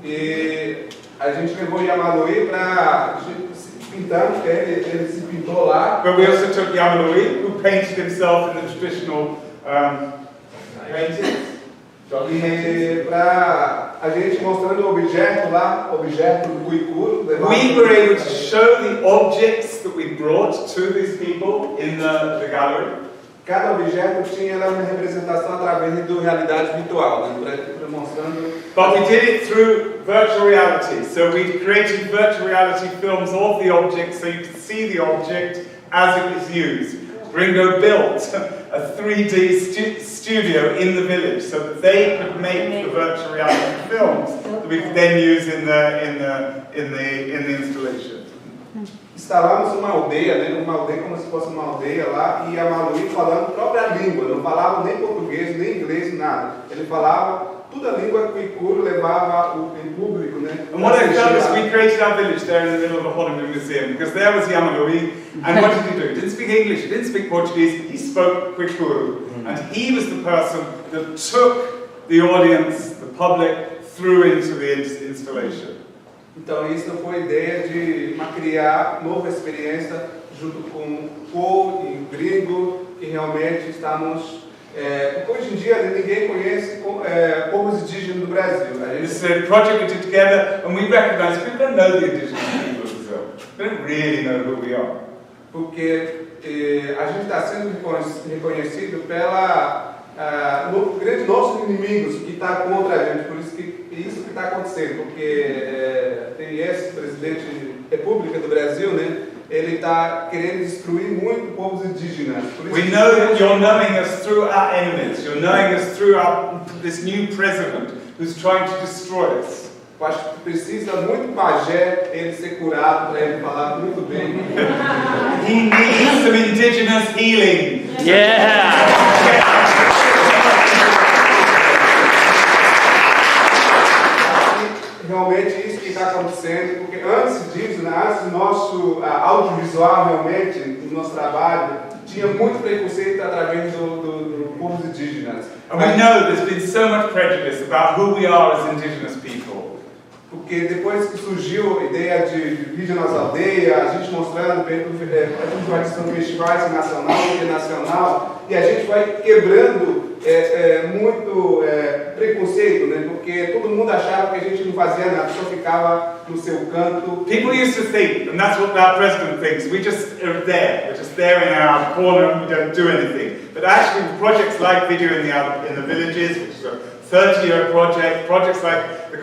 E a gente levou Yamaloi para pintar, ele se pintou lá. But we also took Yamaloi, who painted himself in the traditional paintings. E para a gente mostrando o objeto lá, objeto do Cuicuro. We were able to show the objects that we brought to these people in the gallery. Cada objeto tinha uma representação através da realidade virtual, né? Mostrando. But we did it through virtual reality. So we created virtual reality films of the object so you could see the object as it was used. Ringo built a 3D studio in the village so that they could make the virtual reality films that we could then use in the installation. Instalamos uma aldeia, né? Uma aldeia como se fosse uma aldeia lá, e a Maluí falando a própria língua, não falava nem português, nem inglês, nada. Ele falava toda a língua que o Cuicuro levava o público, né? And what I found is we created our village there in the middle of the Honolulu Museum because there was Yamaloi, and what did he do? He didn't speak English, he didn't speak Portuguese, he spoke Cuicuro. And he was the person that took the audience, the public, through into the installation. Então isso foi a ideia de criar nova experiência junto com o povo e o gringo, que realmente estamos... porque hoje em dia ninguém conhece povos indígenas do Brasil. This is a project we did together and we recognize people don't know the indigenous people of Brazil. They don't really know who we are. Porque a gente está sendo reconhecido pela grandes nossos inimigos que está contra a gente, por isso que está acontecendo, porque tem esse presidente da República do Brasil, né? Ele está querendo destruir muito povos indígenas. We know that you're knowing us through our enemies. You're knowing us through this new president who's trying to destroy us. Eu acho que precisa muito pajé ele ser curado para ele falar muito bem. He needs some indigenous healing. Realmente isso que está acontecendo, porque antes disso, né, antes do nosso audiovisual realmente, no nosso trabalho, tinha muito preconceito através do povos indígenas. And we know there's been so much prejudice about who we are as indigenous people. Porque depois que surgiu a ideia de vídeo nas aldeias, a gente mostrando, a gente participando de festivais nacional e internacional, e a gente vai quebrando muito preconceito, né? Porque todo mundo achava que a gente não fazia nada, só ficava no seu canto. People used to think, and that's what our president thinks, we just are there, we're just there in our corner and we don't do anything. But actually projects like Video in the Villages, which is a 30-year project, projects like the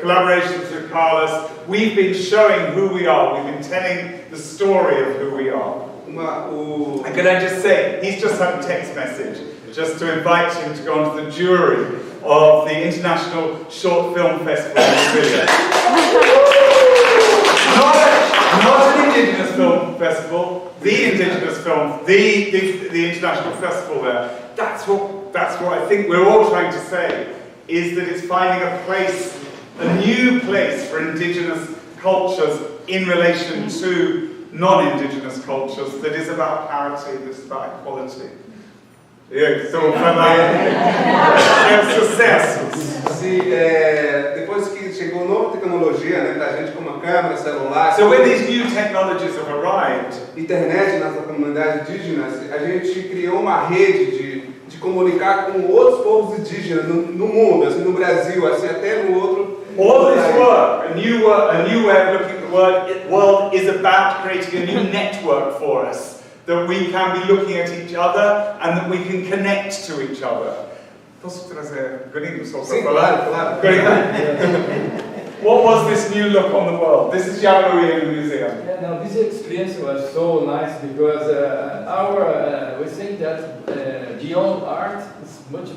collaborations with Carlos, we've been showing who we are, we've been telling the story of who we are. And can I just say, he's just had a text message just to invite him to go onto the jury of the International Short Film Festival in Australia. Not an Indigenous Film Festival, the Indigenous Film, the international festival there. That's what I think we're all trying to say, is that it's finding a place, a new place for Indigenous cultures in relation to non-Indigenous cultures that is about parity, that is about equality. Estou sucessos. Depois que chegou nova tecnologia, né, pra gente como a câmera, celular, So when these new technologies have arrived, internet nas comunidades indígenas, a gente criou uma rede de comunicar com outros povos indígenas no mundo, assim, no Brasil, assim, até no outro. all this work, a new way of looking at the world is about creating a new network for us, that we can be looking at each other and that we can connect to each other. Posso trazer gringo só para falar? Claro. What was this new look on the world? This is Yamui in the museum. Yeah, no, this experience was so nice because we think that beyond art is much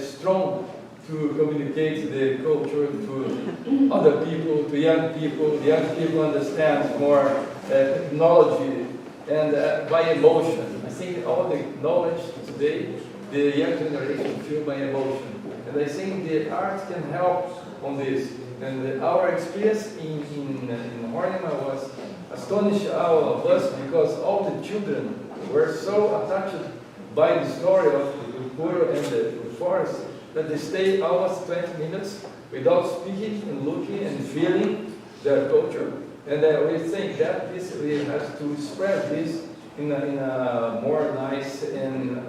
strong to communicate the culture to other people, to young people. The young people understand more technology and by emotion. I think all the knowledge today, the young generation feel by emotion. And I think the art can help on this. And our experience in Hornima was astonished all of us because all the children were so attached by the story of the Puro and the forest that they stayed almost 20 minutes without speaking and looking and feeling their culture. And we think that this we have to spread this in a more nice and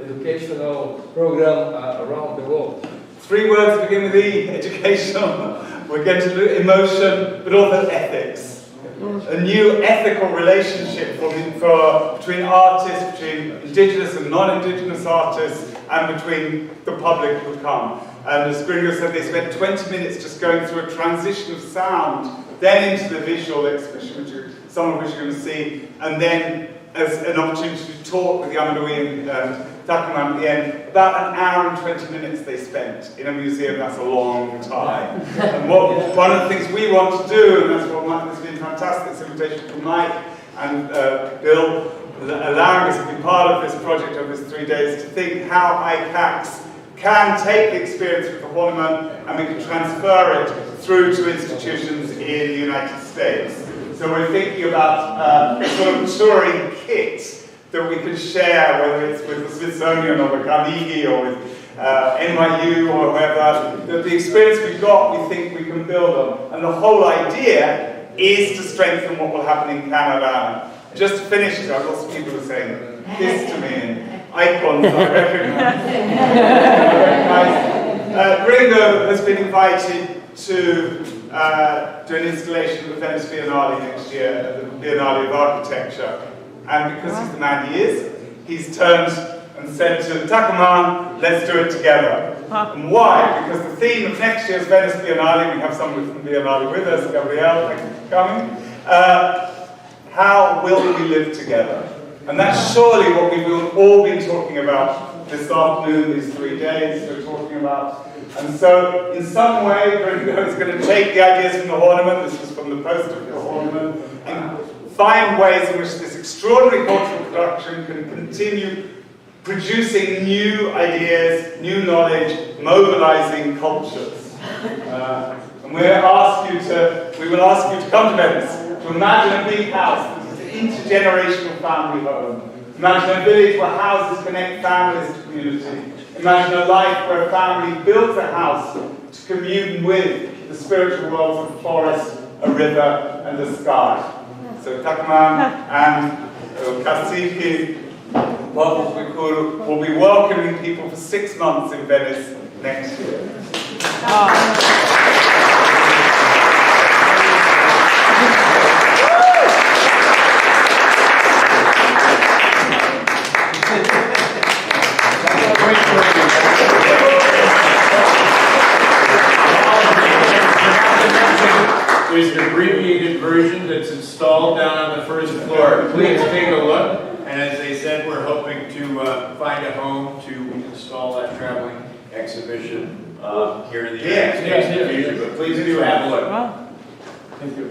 educational program around the world. 3 words begin with E: educational. We're going to do emotion, but also ethics. A new ethical relationship between artists, between indigenous and non-indigenous artists, and between the public who come. And as Gringo said, they spent 20 minutes just going through a transition of sound, then into the visual exhibition, some of which you're going to see, and then as an opportunity to talk with Yamadui and Takuman at the end. About an hour and 20 minutes they spent in a museum. That's a long time. And one of the things we want to do, and that's what has been fantastic, this invitation from Mike and Bill, allowing us to be part of this project over these 3 days, to think how ICACs can take the experience of the Horniman and we can transfer it through to institutions in the United States. So we're thinking about sort of touring kits that we can share, whether it's with the Smithsonian or with Carnegie or with NYU or whoever. The experience we've got, we think we can build on. And the whole idea is to strengthen what will happen in Canada. Just to finish, I've got lots of people who are saying this to me, and icons I recognize. Gringo has been invited to do an installation at the Venice Biennale next year, at the Biennale of Architecture. And because he's the man he is, he's turned and said to Takuman, let's do it together. And why? Because the theme of next year's Venice Biennale, we have someone from the Biennale with us, Gabrielle, thank you for coming. How will we live together? And that's surely what we've all been talking about this afternoon, these 3 days we're talking about. And so, in some way, Gringo is going to take the ideas from the Horniman, this was from the poster of the Horniman, and find ways in which this extraordinary cultural production can continue producing new ideas, new knowledge, mobilizing cultures. And we will ask you to come to Venice, to imagine a big house, an intergenerational family home. Imagine a village where houses connect families to community. Imagine a life where a family builds a house to commune with the spiritual worlds of the forest, a river, and the sky. So Takuman and Kasiki will be welcoming people for 6 months in Venice next year. There's an abbreviated version that's installed down on the first floor. Please take a look. And as they said, we're hoping to find a home to install that traveling exhibition here in the United States in the future. But please do have a look. Thank you.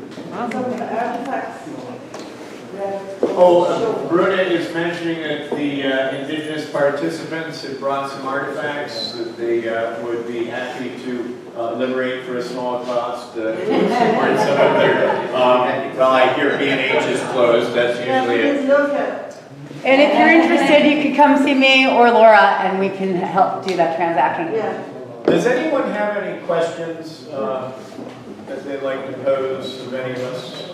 Bruna is mentioning that the indigenous participants have brought some artifacts that they would be happy to liberate for a small cost to support some of their, well, I hear B&H is closed, that's usually it. And if you're interested, you could come see me or Laura, and we can help do that transaction. Yeah. Does anyone have any questions that they'd like to pose of any of us?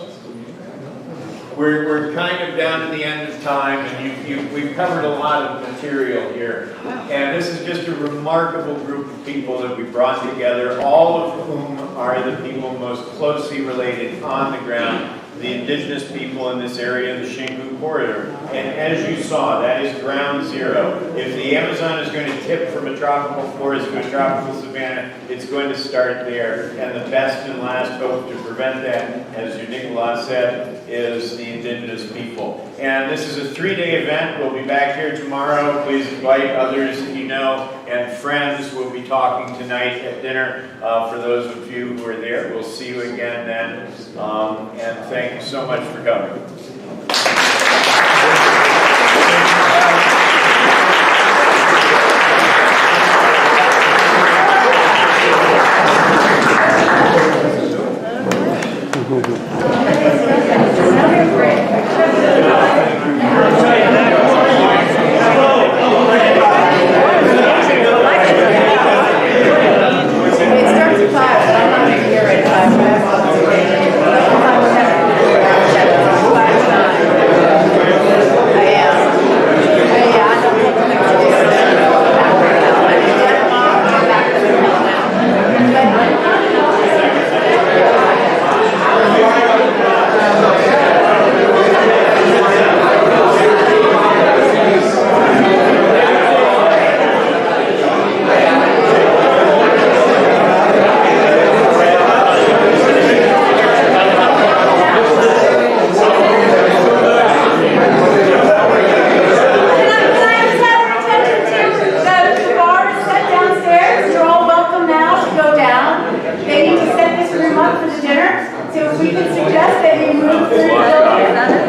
We're kind of down to the end of time, and we've covered a lot of material here. And this is just a remarkable group of people that we brought together, all of whom are the people most closely related on the ground, the indigenous people in this area, the Xingu corridor. And as you saw, that is ground zero. If the Amazon is going to tip from a tropical forest to a tropical savanna, it's going to start there. And the best and last hope to prevent that, as Nicolas said, is the indigenous people. And this is a 3-day event. We'll be back here tomorrow. Please invite others that you know and friends. We'll be talking tonight at dinner for those of you who are there. We'll see you again then. And thank you so much for coming. Great.